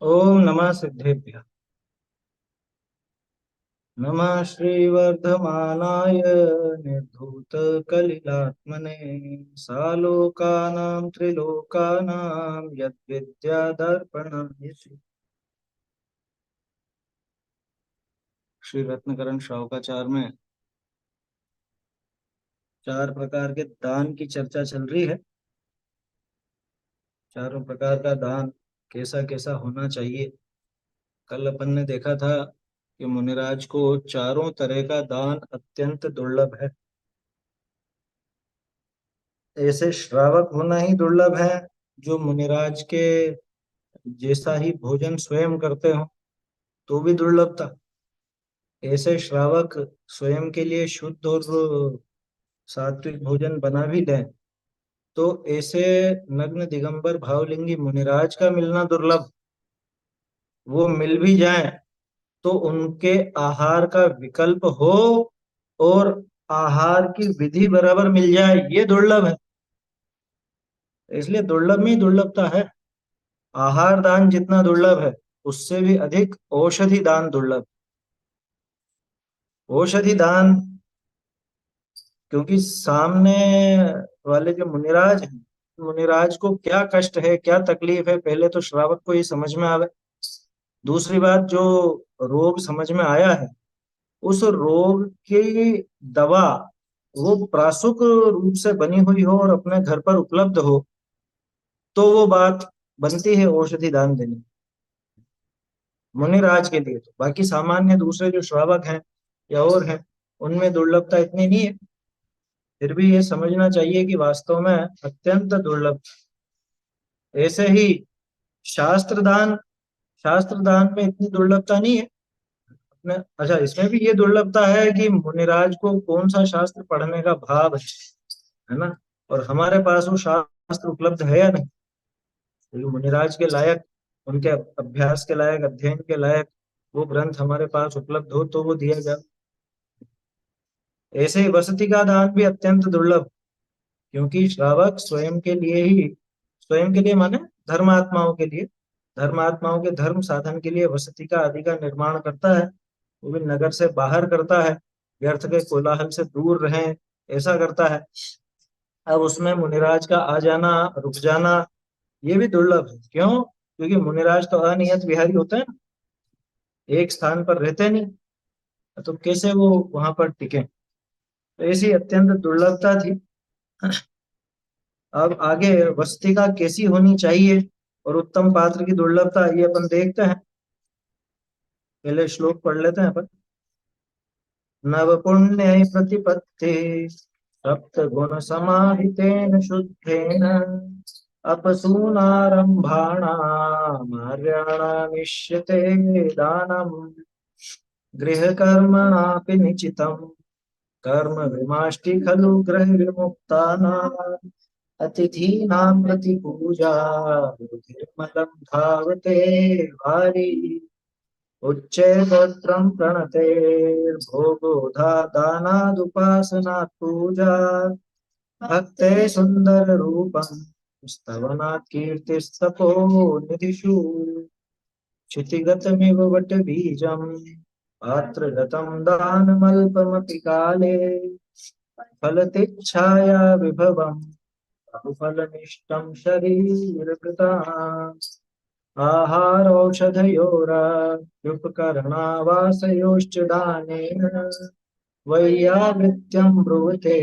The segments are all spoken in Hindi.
ओम नमः सिद्धेभ्यः। नमः श्रीवर्धमानाय निर्धूतकलिलात्मने सालोकानां त्रिलोकानां यद्विद्यादर्पणम्। श्री रत्नकरण श्रावकाचार में चार प्रकार के दान की चर्चा चल रही है। चारों प्रकार का दान कैसा कैसा होना चाहिए। कल अपन ने देखा था कि मुनिराज को चारों तरह का दान अत्यंत दुर्लभ है। ऐसे श्रावक होना ही दुर्लभ है जो मुनिराज के जैसा ही भोजन स्वयं करते हो, तो भी दुर्लभ था। ऐसे श्रावक स्वयं के लिए शुद्ध और सात्विक भोजन बना भी दें, तो ऐसे नग्न दिगंबर भावलिंगी मुनिराज का मिलना दुर्लभ। वो मिल भी जाए तो उनके आहार का विकल्प हो और आहार की विधि बराबर मिल जाए, ये दुर्लभ है। इसलिए दुर्लभ में ही दुर्लभता है। आहार दान जितना दुर्लभ है, उससे भी अधिक औषधि दान दुर्लभ। औषधि दान, क्योंकि सामने वाले जो मुनिराज हैं, मुनिराज को क्या कष्ट है, क्या तकलीफ है, पहले तो श्रावक को ये समझ में आवे। दूसरी बात, जो रोग समझ में आया है, उस रोग की दवा वो प्रासुक रूप से बनी हुई हो और अपने घर पर उपलब्ध हो, तो वो बात बनती है औषधि दान देने की। मुनिराज के लिए तो, बाकी सामान्य दूसरे जो श्रावक हैं या और हैं, उनमें दुर्लभता इतनी नहीं है। फिर भी ये समझना चाहिए कि वास्तव में अत्यंत दुर्लभ। ऐसे ही शास्त्र दान, शास्त्र दान में इतनी दुर्लभता नहीं है। अच्छा, इसमें भी ये दुर्लभता है कि मुनिराज को कौन सा शास्त्र पढ़ने का भाव है ना। और हमारे पास वो शास्त्र उपलब्ध है या नहीं। क्योंकि मुनिराज के लायक, उनके अभ्यास के लायक, अध्ययन के लायक वो ग्रंथ हमारे पास उपलब्ध हो तो वो दिया जाए। ऐसे ही वसति का दान भी अत्यंत दुर्लभ, क्योंकि श्रावक स्वयं के लिए ही, स्वयं के लिए माने धर्मात्माओं के लिए, धर्मात्माओं के धर्म साधन के लिए वसति का आदि का निर्माण करता है। वो भी नगर से बाहर करता है, व्यर्थ के कोलाहल से दूर रहें, ऐसा करता है। अब उसमें मुनिराज का आ जाना, रुक जाना, ये भी दुर्लभ है। क्यों? क्योंकि मुनिराज तो अनियत विहारी होते हैं ना, एक स्थान पर रहते नहीं, तो कैसे वो वहां पर टिके। तो ऐसी अत्यंत दुर्लभता थी। अब आगे वस्तिका कैसी होनी चाहिए और उत्तम पात्र की दुर्लभता, ये अपन देखते हैं। पहले श्लोक पढ़ लेते हैं अपन। नव पुण्य प्रतिपत्ति सप्त गुण समाहितेन शुद्धेन अपसूनारंभाणामार्याणामिष्यते दानम् गृहकर्मणापि निचितं कर्म विमाष्टि खलु गृह विमुक्तानाम् अतिथीनां प्रतिपूजा बुद्धिर्मलं धावते वारी उच्चैः प्रणतेर्भोगो दानादुपासनात् पूजा भक्ते सुंदर रूपं स्तवनात् कीर्तिस्तपो निधिषु क्षितिगतमिव वटबीजम् पात्रगतं दानमल्पमपि काले फलतिच्छाया विभवम् बहुफलनिष्ठं शरीरकृताम् आहारौषधयोराप्युपकरणावासयोश्च दानेन वैयावृत्यं ब्रुवते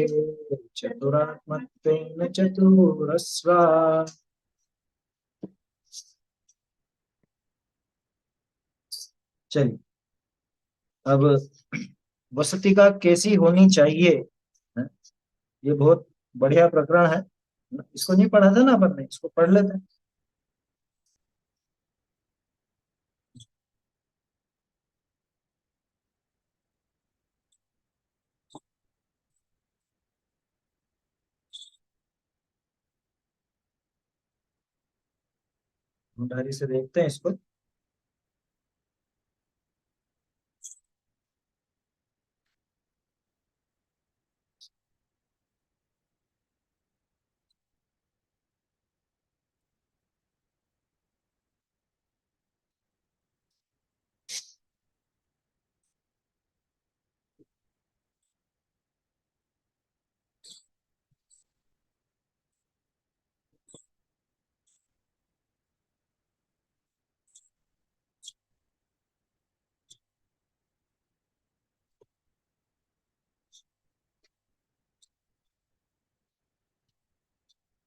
चतुरात्मत्वेन चतुरस्रा। चलिए, अब वसति का कैसी होनी चाहिए, है? ये बहुत बढ़िया प्रकरण है। इसको नहीं पढ़ा था ना अपन ने, इसको पढ़ लेते हैं। मुंडारी से देखते हैं इसको।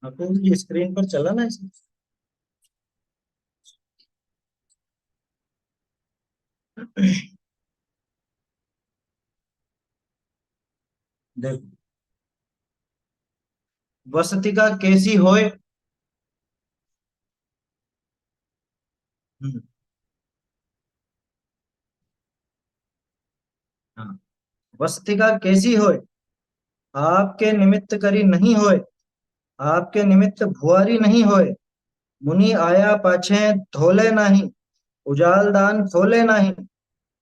अपूर्व जी स्क्रीन पर चला ना इसमें। देखो, वसतिका कैसी होए। हम्म, हाँ, वसतिका कैसी होए, आपके निमित्त करी नहीं होए, आपके निमित्त भुआरी नहीं होए। मुनि आया पाछे धोले नाही, उजाल दान खोले नाही।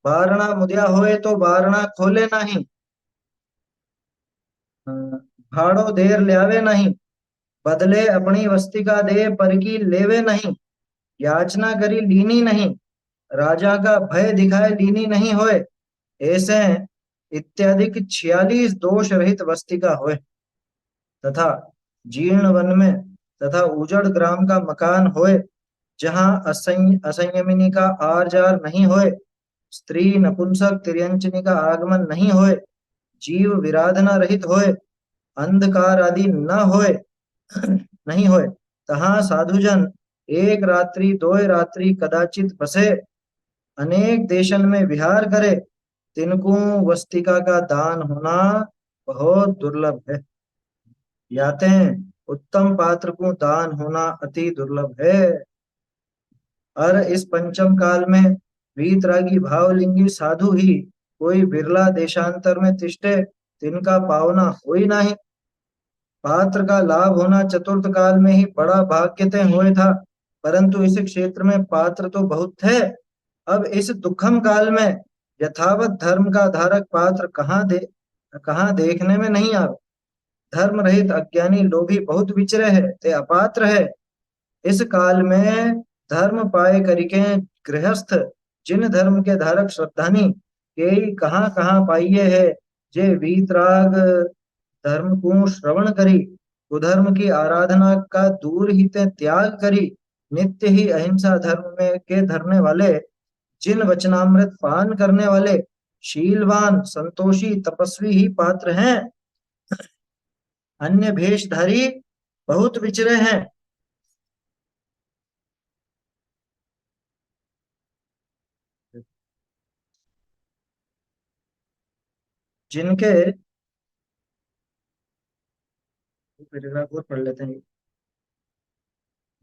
बारना मुदिया होए तो बारना खोले नाही। अ, भाड़ो देर ल्यावे नहीं, बदले अपनी वस्तिका दे पर की लेवे नहीं। याचना करी लीनी नहीं, राजा का भय दिखाए लीनी नहीं होए। ऐसे इत्यादि 46 दोष रहित वस्तिका होए, तथा जीर्ण वन में तथा उजड़ ग्राम का मकान होए, जहाँ असंयमिनी का आर जार नहीं होए, स्त्री नपुंसक तिर्यंचनी का आगमन नहीं होए, जीव विराधना रहित होए, अंधकार आदि न होए नहीं होए। तहाँ साधुजन एक रात्रि दो रात्रि कदाचित बसे, अनेक देशन में विहार करे, तिनको वस्तिका का दान होना बहुत दुर्लभ है। याते उत्तम पात्र को दान होना अति दुर्लभ है। और इस पंचम काल में वीतरागी भावलिंगी साधु ही कोई बिरला देशांतर में तिष्ठे, तिनका पावना हो ही नहीं। पात्र का लाभ होना चतुर्थ काल में ही बड़ा भाग्य तय हुए था, परंतु इस क्षेत्र में पात्र तो बहुत थे। अब इस दुखम काल में यथावत धर्म का धारक पात्र कहाँ देखने में नहीं आवे। धर्म रहित अज्ञानी लोभी बहुत विचरे है, ते अपात्र है। इस काल में धर्म पाए करिके गृहस्थ, जिन धर्म के धारक श्रद्धानी के कहाँ कहाँ पाइये है, जे वीतराग धर्म को श्रवण करी, कुधर्म की आराधना का दूर ही ते त्याग करी, नित्य ही अहिंसा धर्म में के धरने वाले, जिन वचनामृत पान करने वाले, शीलवान संतोषी तपस्वी ही पात्र हैं। अन्य भेषधारी बहुत विचरे हैं। जिनके पैराग्राफ और पढ़ लेते हैं।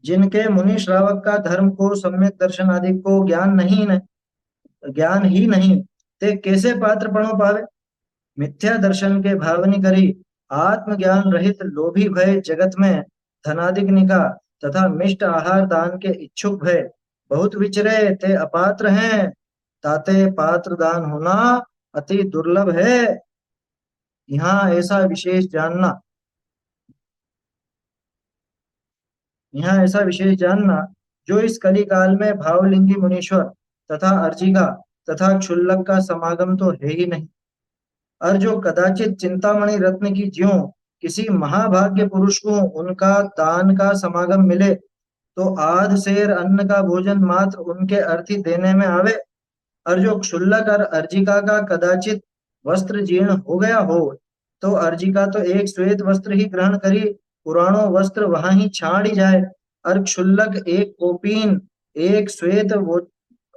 जिनके मुनि श्रावक का धर्म को सम्यक दर्शन आदि को ज्ञान ही नहीं, ते कैसे पात्र बनो पावे। मिथ्या दर्शन के भावनी करी, आत्मज्ञान रहित लोभी भय जगत में धनादिक निका, तथा मिष्ट आहार दान के इच्छुक भय बहुत विचरे, ते अपात्र हैं। ताते पात्र दान होना अति दुर्लभ है। यहाँ ऐसा विशेष जानना, यहाँ ऐसा विशेष जानना, जो इस कली काल में भावलिंगी मुनीश्वर तथा अर्जिका तथा क्षुल्लक का समागम तो है ही नहीं, और जो कदाचित चिंतामणि रत्न की ज्यों किसी महाभाग्य पुरुष को उनका दान का समागम मिले, तो आध सेर अन्न का भोजन मात्र उनके अर्थी देने में आवे। और जो क्षुल्लक और अर्जिका का कदाचित वस्त्र जीर्ण हो गया हो, तो अर्जिका तो एक श्वेत वस्त्र ही ग्रहण करी, पुराणों वस्त्र वहां ही छाड़ ही जाए। और क्षुल्लक एक कोपीन एक श्वेत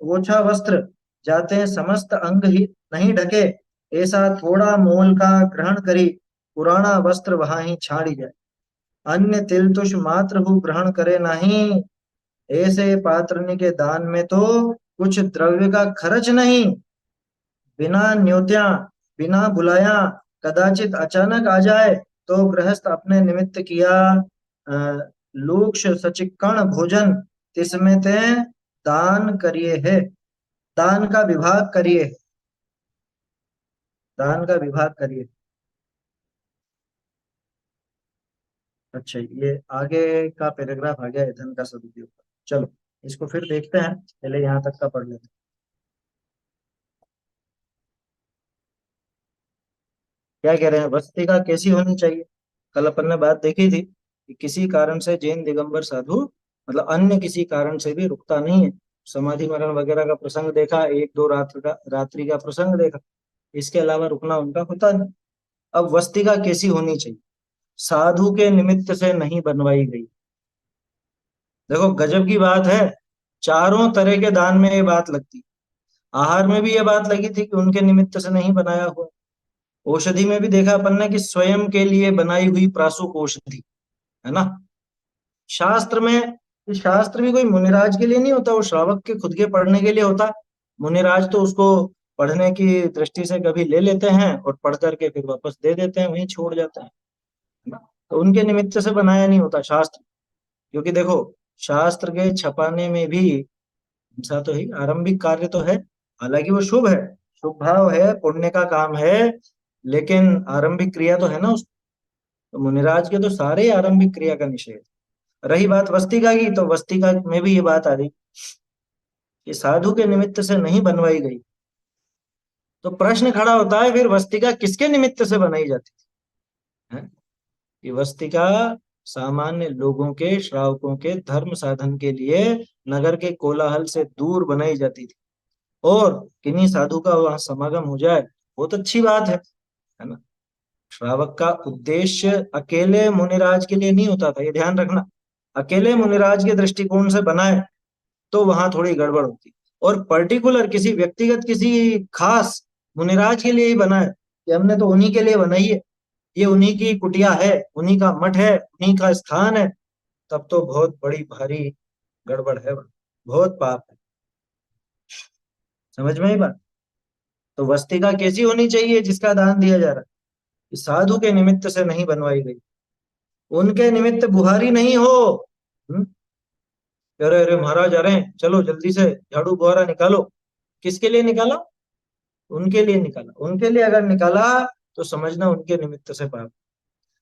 वोछा वस्त्र जाते हैं समस्त अंग ही नहीं ढके, ऐसा थोड़ा मोल का ग्रहण करी, पुराना वस्त्र वहां ही छाड़ ही जाए। अन्य तिल तुष मात्र हु ग्रहण करे नहीं, ऐसे पात्रनी के दान में तो कुछ द्रव्य का खर्च नहीं। बिना न्योत्या बिना बुलाया कदाचित अचानक आ जाए, तो गृहस्थ अपने निमित्त किया लूक्ष सचिक्कण भोजन तिसमें ते दान करिए है, दान का विभाग करिए, दान का विभाग करिए। अच्छा, ये आगे का पैराग्राफ आ गया है धन का सदुपयोग। चलो इसको फिर देखते हैं, पहले यहाँ तक का पढ़ लेते हैं। क्या कह रहे हैं, वस्तिका कैसी होनी चाहिए। कल अपन ने बात देखी थी कि किसी कारण से जैन दिगंबर साधु, मतलब अन्य किसी कारण से भी रुकता नहीं है। समाधि मरण वगैरह का प्रसंग देखा, एक दो रात्रि का प्रसंग देखा, इसके अलावा रुकना उनका होता नहीं। अब वस्तिका कैसी होनी चाहिए। साधु के निमित्त से नहीं बनवाई गई। देखो गजब की बात है, चारों तरह के दान में ये बात लगती। आहार में भी ये बात लगी थी कि उनके निमित्त से नहीं बनाया हुआ। औषधि में भी देखा अपन ने कि स्वयं के लिए बनाई हुई प्रासुक औषधि, है ना। शास्त्र में, शास्त्र भी कोई मुनिराज के लिए नहीं होता, वो श्रावक के खुद के पढ़ने के लिए होता। मुनिराज तो उसको पढ़ने की दृष्टि से कभी ले लेते हैं और पढ़ करके फिर वापस दे देते हैं, वहीं छोड़ जाते हैं, है ना। तो उनके निमित्त से बनाया नहीं होता शास्त्र। क्योंकि देखो, शास्त्र के छपाने में भी ऐसा तो ही आरंभिक कार्य तो है, हालांकि वो शुभ है, शुभ भाव है, पुण्य का काम है, लेकिन आरंभिक क्रिया तो है ना उस। तो मुनिराज के तो सारे ही आरंभिक क्रिया का निषेध। रही बात वस्तिका की, तो वस्तिका में भी ये बात आ रही कि साधु के निमित्त से नहीं बनवाई गई। तो प्रश्न खड़ा होता है, फिर वस्तिका किसके निमित्त से बनाई जाती है? कि वस्तिका सामान्य लोगों के, श्रावकों के धर्म साधन के लिए नगर के कोलाहल से दूर बनाई जाती थी। और किन्हीं साधु का वहां समागम हो जाए, बहुत अच्छी बात है ना। श्रावक का उद्देश्य अकेले मुनिराज के लिए नहीं होता था, ये ध्यान रखना। अकेले मुनिराज के दृष्टिकोण से बनाए तो वहां थोड़ी गड़बड़ होती। और पर्टिकुलर किसी व्यक्तिगत, किसी खास मुनिराज के लिए ही बनाए कि हमने तो उन्हीं के लिए बनाई है, ये उन्हीं की कुटिया है, उन्हीं का मठ है, उन्हीं का स्थान है, तब तो बहुत बड़ी भारी गड़बड़ है, बहुत पाप है। समझ में ही बात। तो वस्तिका कैसी होनी चाहिए जिसका दान दिया जा रहा है? कि साधु के निमित्त से नहीं बनवाई गई, उनके निमित्त बुहारी नहीं हो। हम्म? अरे अरे महाराज, अरे चलो जल्दी से झाड़ू बुहारा निकालो। किसके लिए निकाला? उनके लिए निकाला। उनके लिए अगर निकाला तो समझना उनके निमित्त से पाप।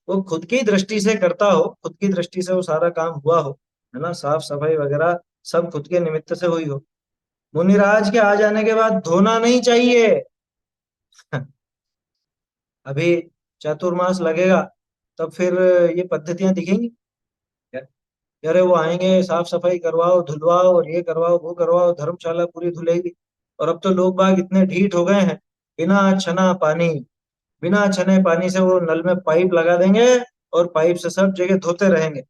वो खुद की दृष्टि से करता हो, खुद की दृष्टि से वो सारा काम हुआ हो, है ना, साफ सफाई वगैरह सब खुद के निमित्त से हुई हो, मुनिराज के आ जाने के बाद धोना नहीं चाहिए। अभी चातुर्मास लगेगा, तब फिर ये पद्धतियां दिखेंगी। अरे वो आएंगे, साफ सफाई करवाओ, धुलवाओ, और ये करवाओ, वो करवाओ, धर्मशाला पूरी धुलेगी। और अब तो लोग बाग इतने ढीठ हो गए हैं, बिना छना पानी, बिना छने पानी से वो नल में पाइप लगा देंगे और पाइप से सब जगह धोते रहेंगे।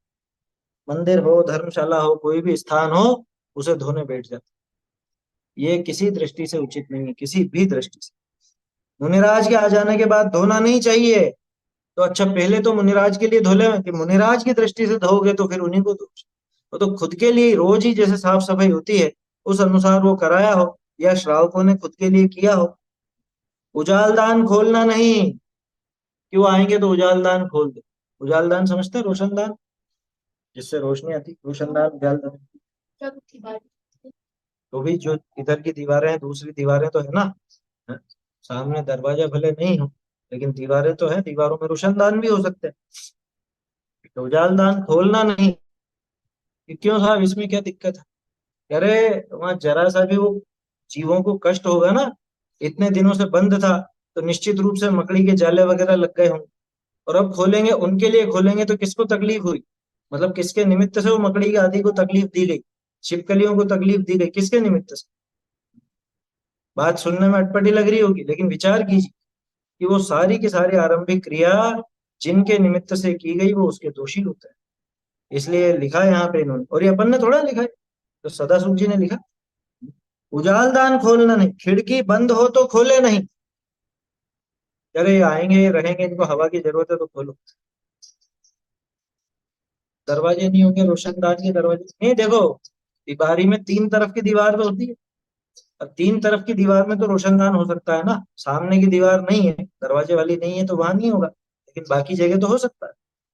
मंदिर हो, धर्मशाला हो, कोई भी स्थान हो, उसे धोने बैठ जाते। ये किसी दृष्टि से उचित नहीं है, किसी भी दृष्टि से। मुनिराज के आ जाने के बाद धोना नहीं चाहिए। तो अच्छा, पहले तो मुनिराज के लिए धोले, कि मुनिराज की दृष्टि से धोगे तो फिर उन्हीं को धो। वो तो खुद के लिए रोज ही जैसे साफ सफाई होती है, उस अनुसार वो कराया हो, या श्रावकों ने खुद के लिए किया हो। उजालदान खोलना नहीं, कि वो आएंगे तो उजालदान खोल दो। उजालदान समझते हैं? रोशनदान, जिससे रोशनी आती, रोशनदान उजालदान। तो भी जो इधर की दीवारें हैं, दूसरी दीवारें तो है ना, है? सामने दरवाजा भले नहीं हो, लेकिन दीवारें तो है, दीवारों में रोशनदान भी हो सकते हैं। तो उजालदान खोलना नहीं, कि क्यों साहब, इसमें क्या दिक्कत है? अरे वहां जरा सा भी वो जीवों को कष्ट होगा ना, इतने दिनों से बंद था, तो निश्चित रूप से मकड़ी के जाले वगैरह लग गए होंगे। और अब खोलेंगे, उनके लिए खोलेंगे तो किसको तकलीफ हुई? मतलब किसके निमित्त से वो मकड़ी के आदि को तकलीफ दी गई, छिपकलियों को तकलीफ दी गई, किसके निमित्त से? बात सुनने में अटपटी लग रही होगी, लेकिन विचार कीजिए कि वो सारी की सारी आरंभिक क्रिया जिनके निमित्त से की गई, वो उसके दोषी होते हैं। इसलिए लिखा है यहाँ पे इन्होंने, और ये अपन ने थोड़ा लिखा है, तो सदासुख जी ने लिखा। उजालदान खोलना नहीं, खिड़की बंद हो तो खोले नहीं। अरे आएंगे रहेंगे, इनको हवा की जरूरत है तो खोलो। दरवाजे नहीं होंगे, रोशनदान के दरवाजे नहीं, देखो दीवारी में तीन तरफ की दीवार तो होती है। अब तीन तरफ की दीवार में तो रोशनदान हो सकता है ना, सामने की दीवार नहीं है, दरवाजे वाली नहीं है, तो वहां नहीं होगा, लेकिन बाकी जगह तो हो सकता है।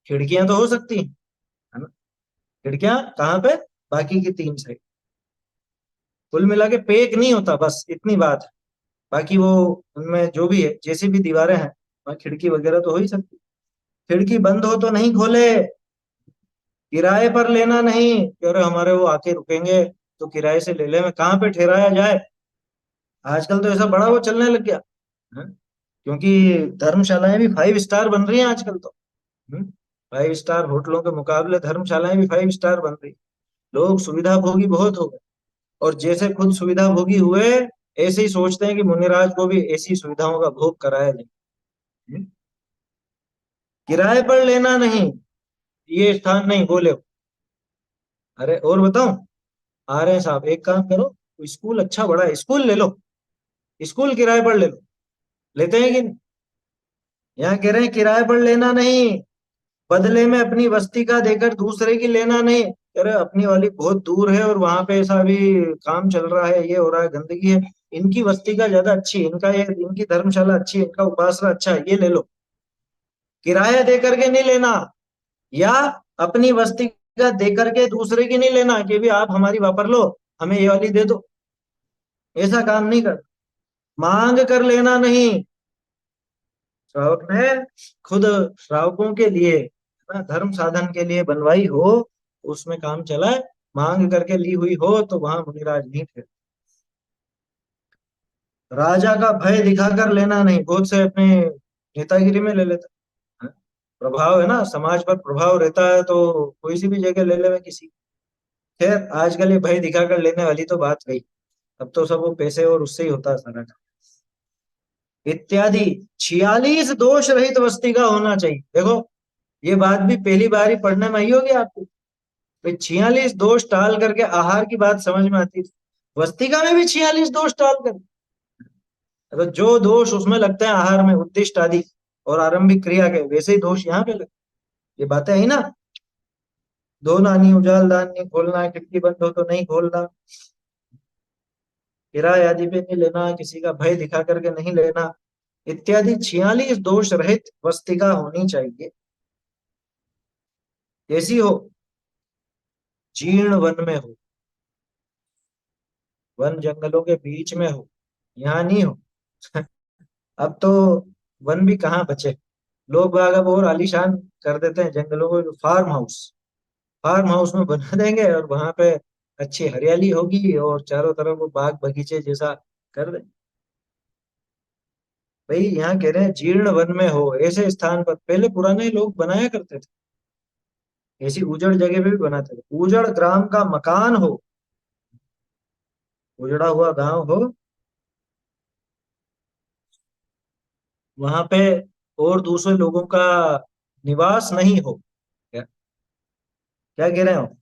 खिड़कियां तो हो सकती हैं, है ना। खिड़कियां कहाँ पे? बाकी की तीन साइड। कुल मिला के पेक नहीं होता, बस इतनी बात है। बाकी वो उनमें जो भी है, जैसी भी दीवारें हैं, वहाँ खिड़की वगैरह तो हो ही सकती। खिड़की बंद हो तो नहीं खोले। किराए पर लेना नहीं कि अरे हमारे वो आके रुकेंगे तो किराए से ले ले, में कहाँ पे ठहराया जाए। आजकल तो ऐसा बड़ा वो चलने लग गया है? क्योंकि धर्मशालाएं भी 5 स्टार बन रही हैं आजकल तो। 5 स्टार होटलों के मुकाबले धर्मशालाएं भी 5 स्टार बन रही। लोग सुविधा भोगी बहुत हो गए, और जैसे खुद सुविधा भोगी हुए, ऐसे ही सोचते हैं कि मुनिराज को भी ऐसी सुविधाओं का भोग कराया जाए। हम्म? किराए पर लेना नहीं, ये स्थान नहीं बोले हो। अरे और बताऊं? आ रहे हैं साहब, एक काम करो, स्कूल अच्छा बड़ा है, स्कूल ले लो, स्कूल किराए पर ले लो। लेते हैं कि नहीं? यहाँ कह रहे हैं किराए पर लेना नहीं, बदले में अपनी बस्ती का देकर दूसरे की लेना नहीं। अरे अपनी वाली बहुत दूर है और वहां पे ऐसा भी काम चल रहा है, ये हो रहा है, गंदगी है, इनकी बस्ती का ज्यादा अच्छी है, इनका ये इनकी धर्मशाला अच्छी है, इनका उपासना अच्छा है, ये ले लो। किराया दे करके नहीं लेना, या अपनी बस्ती का दे करके दूसरे की नहीं लेना कि भी आप हमारी वापर लो, हमें ये वाली दे दो। ऐसा काम नहीं कर, मांग कर लेना नहीं। श्रावक ने खुद श्रावकों के लिए ना धर्म साधन के लिए बनवाई हो, उसमें काम चला है। मांग करके ली हुई हो तो वहां मुनिराज नहीं थे। राजा का भय दिखाकर लेना नहीं, बहुत से अपने नेतागिरी में ले लेते हैं। प्रभाव है ना, समाज पर प्रभाव रहता है तो कोई सी भी जगह ले ले किसी। खैर आजकल ये भय दिखाकर लेने वाली तो बात गई, अब तो सब वो पैसे और उससे ही होता है सारा काम। इत्यादि 46 दोष रहित वस्ती का होना चाहिए। देखो ये बात भी पहली बार ही पढ़ने में आई होगी आपको। तो 46 दोष टाल करके आहार की बात समझ में आती है, वस्तिका में भी 46 दोष टाल कर। तो जो दोष उसमें लगते हैं आहार में, उद्दिष्ट आदि और आरंभिक क्रिया के, वैसे ही दोष यहाँ पे लगते। ये बातें आई ना, धोना नहीं, उजालदान नहीं खोलना, खिड़की बंद हो तो नहीं खोलना, किराए आदि पे नहीं लेना, किसी का भय दिखा करके नहीं लेना, इत्यादि 46 दोष रहित वस्तिका होनी चाहिए। कैसी हो? जीर्ण वन में हो, वन जंगलों के बीच में हो, यहाँ नहीं हो। अब तो वन भी कहाँ बचे, लोग बाग अब और आलीशान कर देते हैं जंगलों को, फार्म हाउस, फार्म हाउस में बना देंगे और वहां पे अच्छी हरियाली होगी और चारों तरफ वो बाग बगीचे जैसा कर दे। भाई यहाँ कह रहे हैं जीर्ण वन में हो, ऐसे स्थान पर पहले पुराने लोग बनाया करते थे, ऐसी उजड़ जगह पे भी बनाते थे। उजड़ ग्राम का मकान हो, उजड़ा हुआ गांव हो, वहां पे और दूसरे लोगों का निवास नहीं हो। क्या क्या कह रहे हो?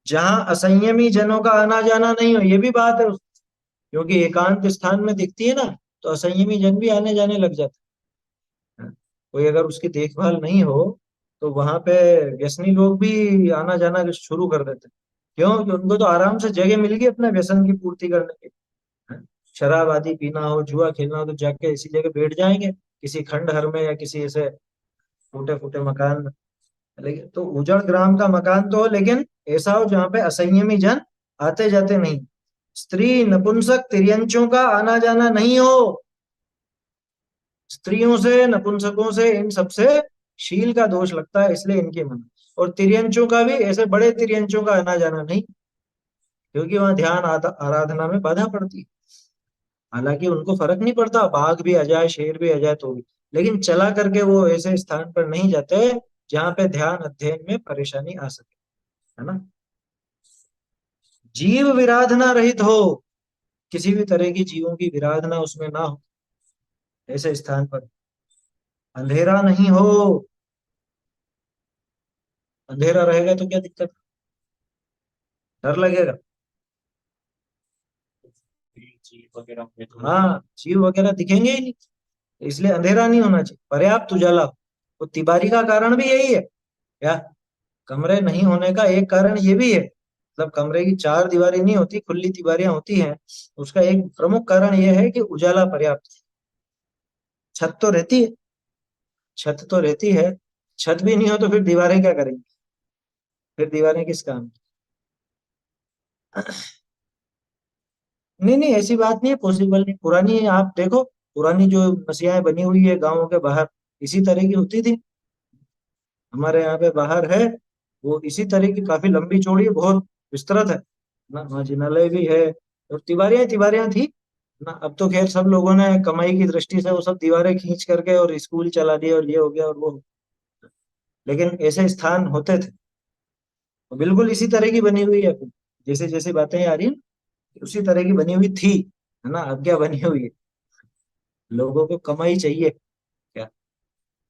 जहां असंयमी जनों का आना जाना नहीं हो, ये भी बात है क्योंकि एकांत स्थान में दिखती है ना, तो असंयमी जन भी आने जाने लग जाते हैं। कोई अगर उसकी देखभाल नहीं हो तो वहां पे व्यसनी लोग भी आना जाना शुरू कर देते हैं। क्यों? कि उनको तो आराम से जगह मिल गई अपने व्यसन की पूर्ति करने की। हैं? शराब आदि पीना हो, जुआ खेलना हो, तो जाके इसी जगह बैठ जाएंगे, किसी खंडहर में या किसी ऐसे टूटे फूटे मकान में। लेकिन तो उजड़ ग्राम का मकान तो हो, लेकिन ऐसा हो जहाँ पे असंयमी जन आते जाते नहीं, स्त्री नपुंसक तिर्यंचों का आना जाना नहीं हो। स्त्रियों से, नपुंसकों से, इन सबसे शील का दोष लगता है, इसलिए इनके मन। और तिर्यंचों का भी, ऐसे बड़े तिर्यंचों का आना जाना नहीं, क्योंकि वहां ध्यान आराधना में बाधा पड़ती है। हालांकि उनको फर्क नहीं पड़ता, बाघ भी आ जाए, शेर भी आ जाए तो भी, लेकिन चला करके वो ऐसे स्थान पर नहीं जाते जहाँ पे ध्यान अध्ययन में परेशानी आ सके, है ना। जीव विराधना रहित हो, किसी भी तरह की जीवों की विराधना उसमें ना हो, ऐसे स्थान पर। अंधेरा नहीं हो, अंधेरा रहेगा तो क्या दिक्कत, डर लगेगा। जीव वगैरह होंगे तो हाँ जीव वगैरह दिखेंगे ही नहीं, इसलिए अंधेरा नहीं होना चाहिए, पर्याप्त उजाला हो। तो तिबारी का कारण भी यही है क्या, कमरे नहीं होने का एक कारण ये भी है, मतलब कमरे की चार दीवारें नहीं होती, खुली दीवारें होती हैं, उसका एक प्रमुख कारण यह है कि उजाला पर्याप्त। छत तो रहती है, छत तो रहती है, छत भी नहीं हो तो फिर दीवारें क्या करेंगी, फिर दीवारें किस काम की? नहीं नहीं ऐसी बात नहीं है, पॉसिबल नहीं, पुरानी आप देखो, पुरानी जो मसीहाएं बनी हुई है गांवों के बाहर, इसी तरह की होती थी। हमारे यहाँ पे बाहर है, वो इसी तरह की, काफी लंबी चौड़ी है, बहुत विस्तृत है ना, वहाँ जिनालय भी है और तिवारियां तिवारियां थी ना। अब तो खैर सब लोगों ने कमाई की दृष्टि से वो सब दीवारें खींच करके और स्कूल चला दिए और ये हो गया और वो, लेकिन ऐसे स्थान होते थे, वो बिल्कुल इसी तरह की बनी हुई है, जैसे जैसे बातें आ रही हैं उसी तरह की बनी हुई थी, है ना। अब क्या बनी हुई है, लोगों को कमाई चाहिए क्या,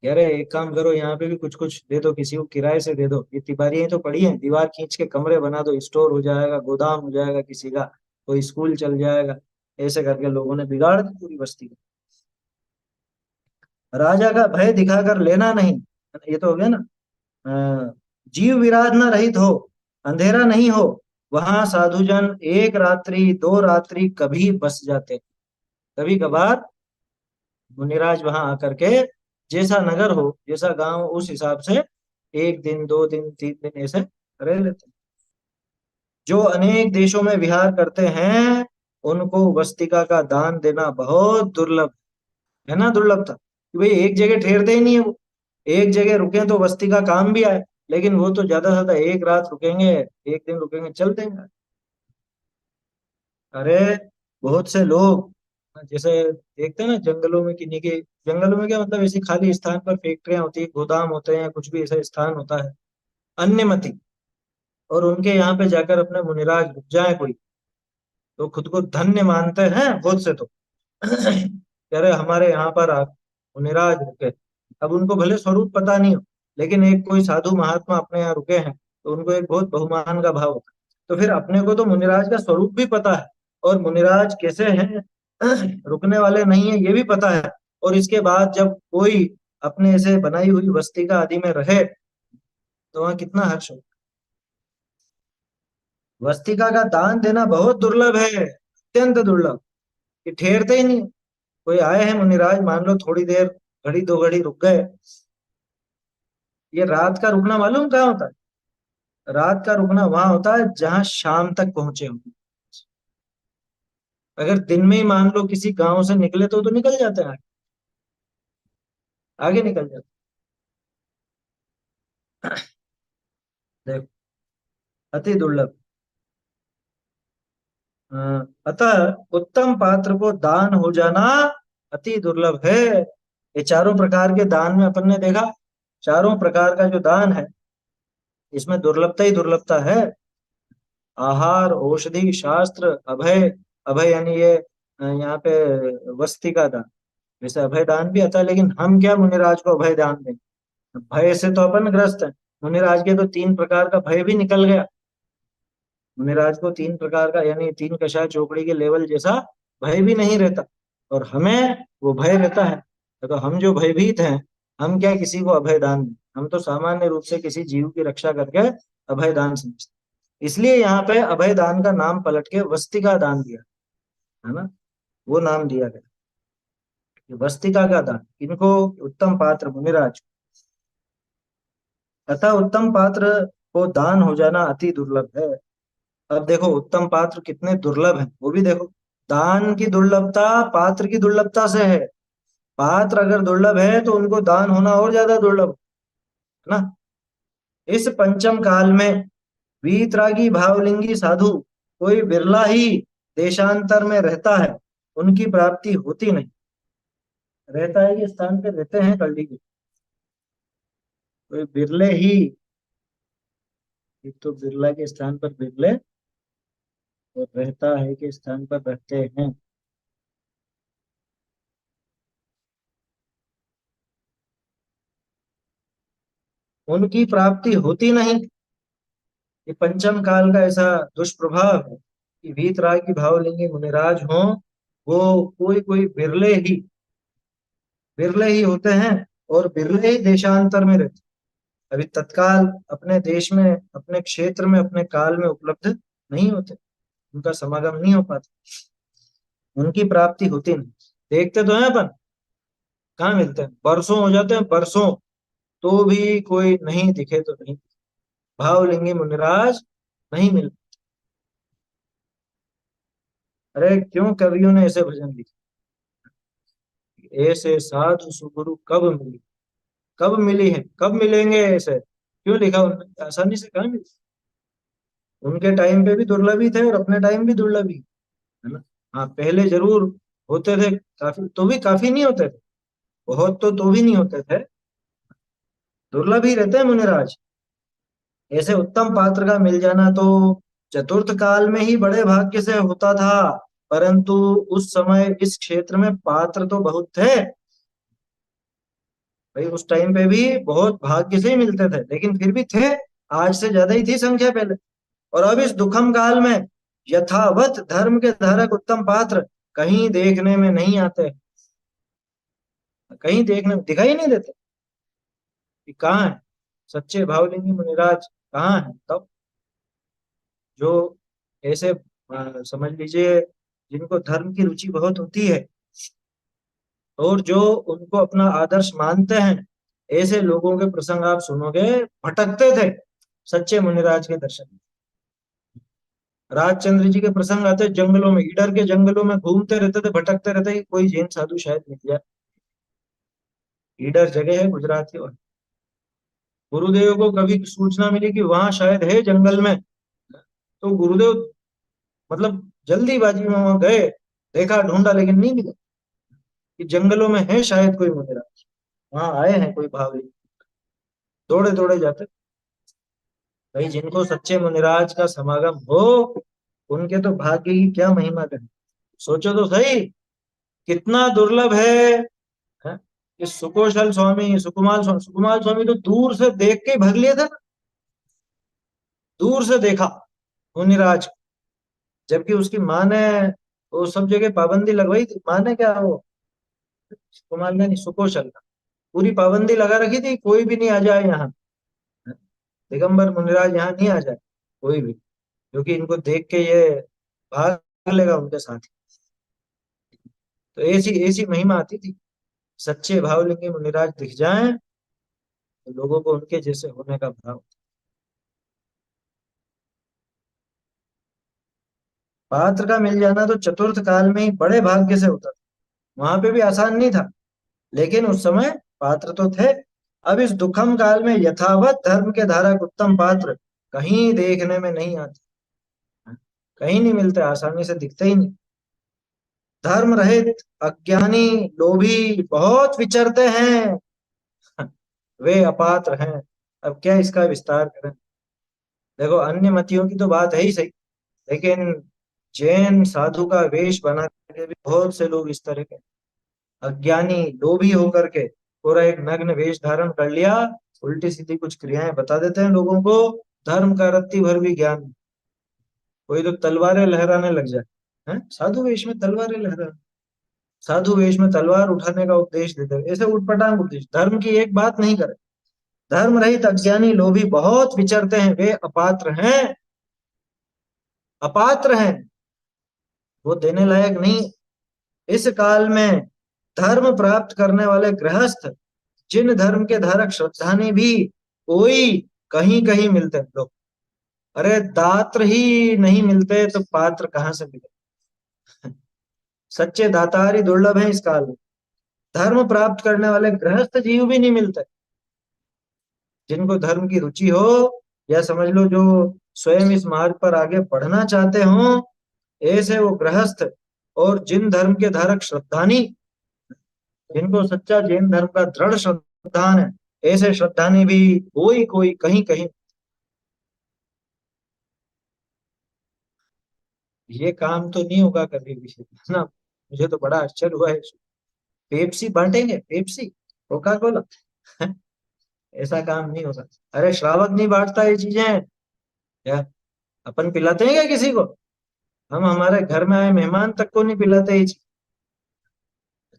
कह रहे एक काम करो, यहाँ पे भी कुछ कुछ दे दो, किसी को किराए से दे दो, ये तिबारियां तो पड़ी हैं, दीवार खींच के कमरे बना दो, स्टोर हो जाएगा, गोदाम हो जाएगा किसी का, कोई स्कूल चल जाएगा। ऐसे करके लोगों ने बिगाड़ दी पूरी बस्ती को। राजा का भय दिखाकर लेना नहीं, ये तो हो गया ना। जीव विराध न रहित हो, अंधेरा नहीं हो, वहां साधुजन एक रात्रि दो रात्रि कभी बस जाते। कभी कभार मुनिराज वहां आकर के, जैसा नगर हो जैसा गांव उस हिसाब से एक दिन दो दिन तीन दिन ऐसे रह लेते हैं। जो अनेक देशों में विहार करते हैं उनको वस्तिका का दान देना बहुत दुर्लभ है ना। दुर्लभ था कि भाई एक जगह ठहरते ही नहीं है वो, एक जगह रुके तो वस्तिका काम भी आए, लेकिन वो तो ज्यादा से ज्यादा एक रात रुकेंगे, एक दिन रुकेंगे, चल देंगे। अरे बहुत से लोग जैसे देखते हैं ना जंगलों में, किन्हीं के जंगलों में क्या मतलब, ऐसी खाली स्थान पर फैक्ट्रियां होती है, गोदाम होते हैं, कुछ भी ऐसा स्थान होता है अन्यमति, और उनके यहाँ पे जाकर अपने मुनिराज रुक जाए कोई, तो खुद को धन्य मानते हैं बहुत से तो। कह रहे हमारे यहाँ पर आप मुनिराज रुके। अब उनको भले स्वरूप पता नहीं हो, लेकिन एक कोई साधु महात्मा अपने यहाँ रुके हैं तो उनको एक बहुत बहुमान का भाव होता है। तो फिर अपने को तो मुनिराज का स्वरूप भी पता है, और मुनिराज कैसे हैं, रुकने वाले नहीं है ये भी पता है। और इसके बाद जब कोई अपने ऐसे बनाई हुई वस्तिका आदि में रहे तो वहाँ कितना हर्ष हो। वस्तिका का दान देना बहुत दुर्लभ है, अत्यंत दुर्लभ, कि ठहरते ही नहीं। कोई आए हैं मुनिराज, मान लो थोड़ी देर, घड़ी दो घड़ी रुक गए। ये रात का रुकना मालूम कहाँ होता है? रात का रुकना वहां होता है जहां शाम तक पहुंचे हो। अगर दिन में ही मान लो किसी गांव से निकले तो निकल जाते हैं आगे, आगे निकल जाते हैं। देखो, अति दुर्लभ। अतः उत्तम पात्र को दान हो जाना अति दुर्लभ है। ये चारों प्रकार के दान में अपन ने देखा, चारों प्रकार का जो दान है इसमें दुर्लभता ही दुर्लभता है। आहार, औषधि, शास्त्र, अभय। अभय यानी ये यहाँ पे वस्ती का दान। जैसे अभय दान भी आता है, लेकिन हम क्या मुनिराज को अभय दान दें? भय से तो अपन ग्रस्त है, मुनिराज के तो तीन प्रकार का भय भी निकल गया। मुनिराज को तीन प्रकार का, यानी तीन कषाय चौकड़ी के लेवल जैसा भय भी नहीं रहता, और हमें वो भय रहता है। तो हम जो भयभीत हैं, हम क्या किसी को अभय दान दें? हम तो सामान्य रूप से किसी जीव की रक्षा करके अभय दान समझते हैं। इसलिए यहाँ पे अभय दान का नाम पलट के वस्तिका दान दिया, है ना, वो नाम दिया गया कि वस्तिका का दान। इनको उत्तम पात्र मुनिराज। अतः उत्तम पात्र को दान हो जाना अति दुर्लभ है। अब देखो उत्तम पात्र कितने दुर्लभ हैं वो भी देखो। दान की दुर्लभता पात्र की दुर्लभता से है। पात्र अगर दुर्लभ है तो उनको दान होना और ज्यादा दुर्लभ है ना। इस पंचम काल में वीतरागी भावलिंगी साधु कोई बिरला ही देशांतर में रहता है, उनकी प्राप्ति होती नहीं। रहता है कि स्थान पे रहते हैं कल्टी के, कोई बिरले ही, एक तो बिरला के स्थान पर बिरले, और रहता है के स्थान पर रहते हैं। उनकी प्राप्ति होती नहीं। ये पंचम काल का ऐसा दुष्प्रभाव है कि वीतराग की भावलिंगी मुनिराज हों, वो कोई कोई बिरले ही होते हैं, और बिरले ही देशांतर में रहते हैं। अभी तत्काल अपने देश में, अपने क्षेत्र में, अपने काल में उपलब्ध नहीं होते, उनका समागम नहीं हो पाता, उनकी प्राप्ति होती नहीं। देखते तो हैं अपन, कहाँ मिलते हैं, बरसों हो जाते हैं बरसों, तो भी कोई नहीं दिखे तो नहीं। भावलिंगी मुनिराज नहीं मिल। अरे क्यों कवियों ने ऐसे भजन लिखे? ऐसे साधु सुगुरु कब मिली, कब मिली है, कब मिलेंगे ऐसे? क्यों लिखा उन्होंने? आसानी से कहाँ मिली? उनके टाइम पे भी दुर्लभ ही थे और अपने टाइम भी दुर्लभ ही, है ना। हाँ पहले जरूर होते थे काफी, तो भी काफी नहीं होते थे, बहुत तो भी नहीं होते थे, दुर्लभ ही रहते हैं मुनिराज। ऐसे उत्तम पात्र का मिल जाना तो चतुर्थ काल में ही बड़े भाग्य से होता था, परंतु उस समय इस क्षेत्र में पात्र तो बहुत थे। भाई उस टाइम पे भी बहुत भाग्य से ही मिलते थे, लेकिन फिर भी थे, आज से ज्यादा ही थी संख्या पहले। और अब इस दुखम काल में यथावत धर्म के धारक उत्तम पात्र कहीं देखने में नहीं आते, कहीं देखने में दिखाई नहीं देते कि कहाँ है सच्चे भावलिंगी मुनिराज, कहाँ है तब, जो ऐसे समझ लीजिए जिनको धर्म की रुचि बहुत होती है और जो उनको अपना आदर्श मानते हैं, ऐसे लोगों के प्रसंग आप सुनोगे, भटकते थे सच्चे मुनिराज के दर्शन। राजचंद्र जी के प्रसंग आते जंगलों में, ईडर के जंगलों में घूमते रहते थे, भटकते रहते कि कोई जैन साधु शायद मिल जाए। ईडर जगह है गुजरात की, और गुरुदेव को कभी सूचना मिली कि वहां शायद है जंगल में, तो गुरुदेव मतलब जल्दीबाजी में वहां गए, देखा ढूंढा लेकिन नहीं मिला, कि जंगलों में है शायद कोई मुनिराज, वहां आए हैं कोई भावली, दौड़े दौड़े जाते। भाई जिनको सच्चे मुनिराज का समागम हो, उनके तो भाग्य की क्या महिमा करें। सोचो तो सही, कितना दुर्लभ है? कि सुकोशल स्वामी, सुकुमाल स्वामी तो दूर से देख के ही भग लिए थे ना, दूर से देखा मुनिराज, जबकि उसकी माँ ने वो सब जगह पाबंदी लगवाई थी। माँ ने क्या, वो सुकुमाल ने नहीं, सुकोशल का पूरी पाबंदी लगा रखी थी, कोई भी नहीं आ जाए यहाँ, दिगंबर मुनिराज यहाँ नहीं आ जाए कोई भी, क्योंकि इनको देख के ये भाग लेगा उनके साथ ही। तो ऐसी ऐसी महिमा आती थी, सच्चे भावलिंगी मुनिराज दिख जाएं तो लोगों को उनके जैसे होने का भाव। पात्र का मिल जाना तो चतुर्थ काल में ही बड़े भाग्य से होता था, वहां पे भी आसान नहीं था, लेकिन उस समय पात्र तो थे। अब इस दुखम काल में यथावत धर्म के धारक उत्तम पात्र कहीं देखने में नहीं आते, कहीं नहीं मिलते, आसानी से दिखते ही नहीं। धर्म रहित अज्ञानी लोभी बहुत विचरते हैं, वे अपात्र हैं। अब क्या इसका विस्तार करें। देखो अन्य मतियों की तो बात है ही सही, लेकिन जैन साधु का वेश बना करके भी बहुत से लोग इस तरह के अज्ञानी लोभी होकर के पूरा एक नग्न वेश धारण कर लिया, उल्टी सीधी कुछ क्रियाएं बता देते हैं लोगों को, धर्म का रत्ती भर भी ज्ञान नहीं। कोई तो तलवारें लहराने लग जाए, हैं साधु वेश में तलवारें लहराने, साधु वेश में तलवार उठाने का उपदेश देते हैं, ऐसे उठपटांग उपदेश, धर्म की एक बात नहीं करे। धर्म रहित अज्ञानी लोभी बहुत विचरते हैं, वे अपात्र हैं, अपात्र हैं, वो देने लायक नहीं। इस काल में धर्म प्राप्त करने वाले गृहस्थ, जिन धर्म के धारक श्रद्धानी भी कोई कहीं कहीं मिलते हैं लोग। अरे दात्र ही नहीं मिलते तो पात्र कहाँ से मिले। सच्चे दातार ही दुर्लभ है इस काल में। धर्म प्राप्त करने वाले गृहस्थ जीव भी नहीं मिलते, जिनको धर्म की रुचि हो, या समझ लो जो स्वयं इस मार्ग पर आगे बढ़ना चाहते हो, ऐसे वो गृहस्थ और जिन धर्म के धारक श्रद्धानी, जिनको सच्चा जैन धर्म का दृढ़ श्रद्धान है, ऐसे श्रद्धानी भी कोई कोई कहीं कहीं। ये काम तो नहीं होगा कभी भी, है ना। मुझे तो बड़ा आश्चर्य हुआ है। पेप्सी बांटेंगे, पेप्सी, कोका कोला, ऐसा काम नहीं होगा। अरे श्रावक नहीं बांटता ये चीजें, क्या अपन पिलाते हैं क्या किसी को? हम हमारे घर में आए मेहमान तक को नहीं पिलाते ये चीज।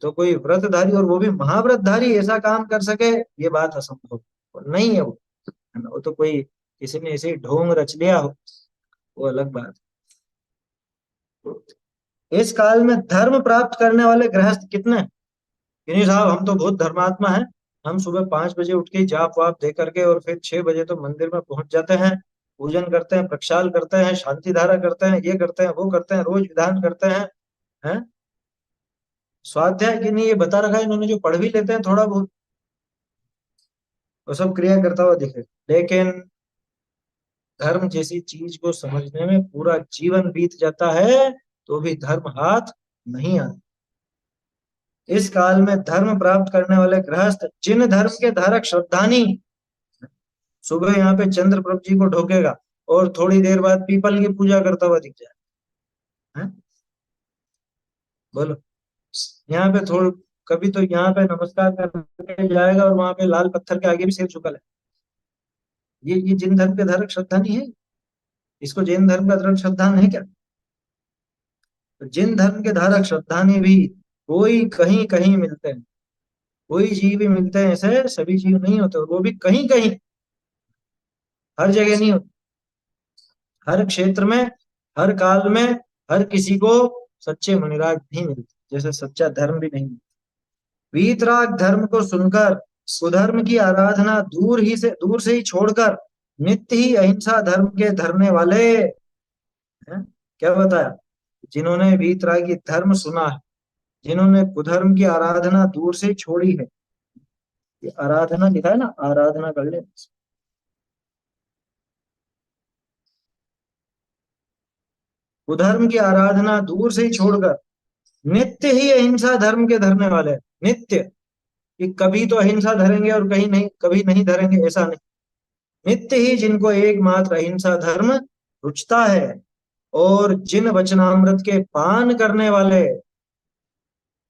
तो कोई व्रतधारी, और वो भी महाव्रतधारी, ऐसा काम कर सके, ये बात असंभव नहीं है वो, है ना। वो तो कोई किसी ने ऐसे ही ढोंग रच लिया हो, वो अलग बात है। इस काल में धर्म प्राप्त करने वाले गृहस्थ कितने हैं? कि नहीं साहब हम तो बहुत धर्मात्मा हैं, हम सुबह 5 बजे उठ के जाप वाप दे करके और फिर 6 बजे तो मंदिर में पहुंच जाते हैं, पूजन करते हैं, प्रक्षाल करते हैं, शांति धारा करते हैं, ये करते हैं वो करते हैं, रोज विधान करते हैं? स्वाध्याय की नहीं, ये बता रखा है इन्होंने, जो पढ़ भी लेते हैं थोड़ा बहुत, वो सब क्रिया करता हुआ दिखे, लेकिन धर्म जैसी चीज को समझने में पूरा जीवन बीत जाता है तो भी धर्म हाथ नहीं आता। इस काल में धर्म प्राप्त करने वाले गृहस्थ, जिन धर्म के धारक श्रद्धानी, सुबह यहाँ पे चंद्र प्रभ जी को ढोकेगा और थोड़ी देर बाद पीपल की पूजा करता हुआ दिख जाए, हैं? बोलो, यहाँ पे थोड़ा कभी तो यहाँ पे नमस्कार करके जाएगा और वहां पे लाल पत्थर के आगे भी सिर झुका है। ये जिन धर्म के धारक श्रद्धा नहीं है, इसको जैन धर्म का धारक श्रद्धा नहीं क्या? तो जिन धर्म के धारक श्रद्धा ने भी कोई कहीं कहीं मिलते हैं, कोई जीव भी मिलते हैं, ऐसे सभी जीव नहीं होते, और वो भी कहीं कहीं, हर जगह नहीं होते। हर क्षेत्र में, हर काल में, हर किसी को सच्चे मुनिराज नहीं मिलते, जैसे सच्चा धर्म भी नहीं मिलता। वीतराग धर्म को सुनकर, कुधर्म की आराधना दूर से ही छोड़कर, नित्य ही अहिंसा धर्म के धरने वाले हैं। क्या बताया? जिन्होंने वीतरागी धर्म सुना है, जिन्होंने कुधर्म की आराधना दूर से ही छोड़ी है। ये आराधना लिखा है ना, आराधना कर ले। कुधर्म की आराधना दूर से ही छोड़कर नित्य ही अहिंसा धर्म के धरने वाले हैं। नित्य, कि कभी तो अहिंसा धरेंगे और कहीं नहीं, कभी नहीं धरेंगे, ऐसा नहीं। नित्य ही जिनको एकमात्र अहिंसा धर्म रुचता है, और जिन वचनामृत के पान करने वाले,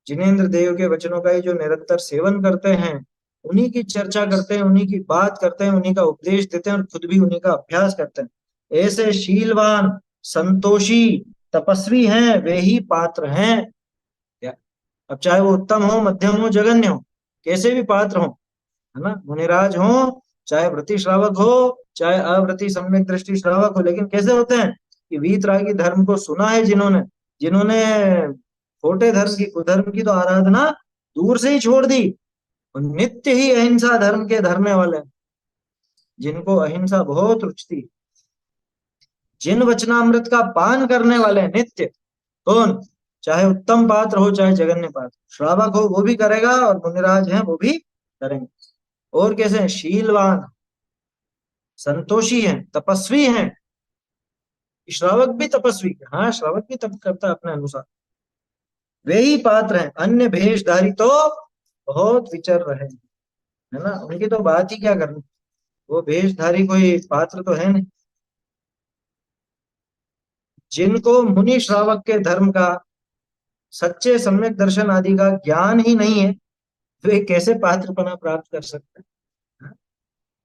जिनेन्द्र देव के वचनों का ही जो निरंतर सेवन करते हैं, उन्हीं की चर्चा करते हैं, उन्हीं की बात करते हैं, उन्हीं का उपदेश देते हैं, और खुद भी उन्हीं का अभ्यास करते हैं। ऐसे शीलवान, संतोषी, तपस्वी हैं, वे ही पात्र हैं। अब चाहे वो उत्तम हो, मध्यम हो, जघन्य हो, कैसे भी पात्र हो, है ना, मुनिराज हो, चाहे व्रती श्रावक हो, चाहे अव्रती सम्यक दृष्टि श्रावक हो, लेकिन कैसे होते हैं? कि वीतरागी धर्म को सुना है जिन्होंने, जिन्होंने खोटे धर्म की, कुधर्म की तो आराधना दूर से ही छोड़ दी, और नित्य ही अहिंसा धर्म के धरने वाले हैं, जिनको अहिंसा बहुत रुचती है, जिन वचनामृत का पान करने वाले हैं नित्य। कौन? चाहे उत्तम पात्र हो, चाहे जघन्य पात्र, श्रावक हो वो भी करेगा, और मुनिराज हैं वो भी करेंगे। और कैसे हैं? शीलवान, संतोषी हैं, तपस्वी हैं। श्रावक भी तपस्वी, हाँ श्रावक भी तप करता है अपने अनुसार। वे ही पात्र हैं, अन्य भेषधारी तो बहुत विचर रहे हैं, है ना, उनकी तो बात ही क्या करनी। वो भेषधारी कोई पात्र तो है नहीं। जिनको मुनि श्रावक के धर्म का, सच्चे सम्यक दर्शन आदि का ज्ञान ही नहीं है, वे कैसे पात्रपना प्राप्त कर सकते हैं?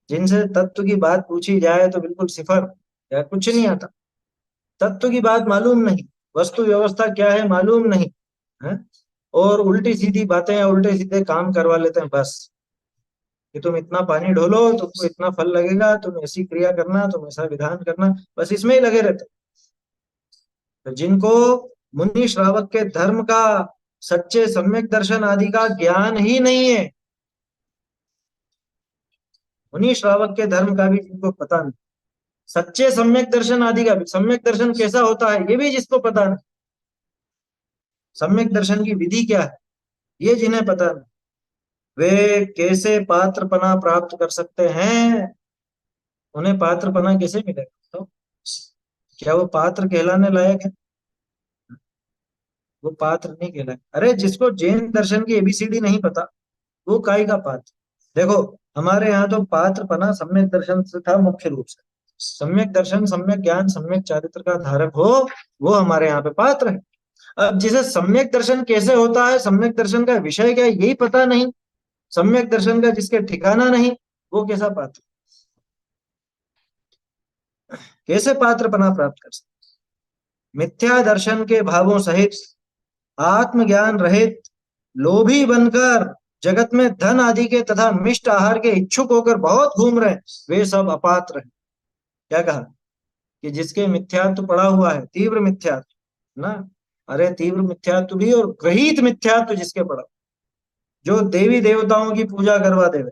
जिनसे तत्व की बात पूछी जाए तो बिल्कुल सिफर या कुछ नहीं आता। तत्व की बात मालूम नहीं, वस्तु व्यवस्था क्या है मालूम नहीं, है? और उल्टी सीधी बातें या उल्टे सीधे काम करवा लेते हैं बस, कि तुम इतना पानी ढोलो, तुमको इतना फल लगेगा, तुम ऐसी क्रिया करना, तुम ऐसा विधान करना, बस इसमें ही लगे रहते। तो जिनको मुनि श्रावक के धर्म का, सच्चे सम्यक दर्शन आदि का ज्ञान ही नहीं है, मुनि श्रावक के धर्म का भी जिनको पता नहीं, सच्चे सम्यक दर्शन आदि का भी, सम्यक दर्शन कैसा होता है ये भी जिसको पता नहीं, सम्यक दर्शन की विधि क्या है ये जिन्हें पता नहीं, वे कैसे पात्रपना प्राप्त कर सकते हैं? उन्हें पात्रपना कैसे मिलेगा? तो क्या वो पात्र कहलाने लायक है? वो पात्र नहीं कहलाए। अरे जिसको जैन दर्शन की एबीसीडी नहीं पता, वो काय का पात्र? देखो, हमारे यहाँ तो पात्रपना सम्यक दर्शन से था मुख्य रूप से। सम्यक दर्शन, सम्यक ज्ञान, सम्यक चारित्र का धारक हो, वो हमारे यहाँ पे पात्र है। अब जिसे सम्यक दर्शन कैसे होता है, सम्यक दर्शन का विषय क्या है, यही पता नहीं, सम्यक दर्शन का जिसके ठिकाना नहीं, वो कैसा पात्र, कैसे पात्रपना प्राप्त कर सकते? मिथ्या दर्शन के भावों सहित, आत्मज्ञान रहित, लोभी बनकर, जगत में धन आदि के तथा मिष्ट आहार के इच्छुक होकर बहुत घूम रहे हैं, वे सब अपात्र हैं। क्या कहा? कि जिसके मिथ्यात्व पड़ा हुआ है, तीव्र मिथ्यात्व ना, अरे तीव्र मिथ्यात्व भी और ग्रहित मिथ्यात्व जिसके पड़ा, जो देवी देवताओं की पूजा करवा देवे,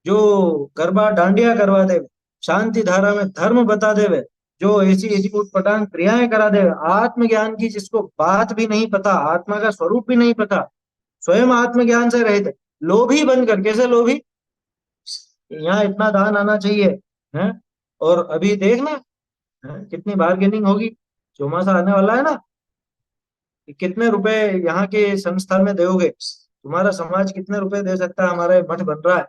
जो गरबा डांडिया करवा देवे, शांति धारा में धर्म बता देवे, जो ऐसी ऐसी उटपटांग क्रियाएं करा देवे, आत्मज्ञान की जिसको बात भी नहीं पता, आत्मा का स्वरूप भी नहीं पता, स्वयं आत्मज्ञान से रहित, लोभी बनकर। कैसे लोभी? यहाँ इतना दान आना चाहिए, है, और अभी देखना, कितनी बार्गेनिंग होगी, चौमासा आने वाला है ना, कि कितने रुपए यहाँ के संस्था में दोगे, तुम्हारा समाज कितने रुपए दे सकता है, हमारा मठ बन रहा है,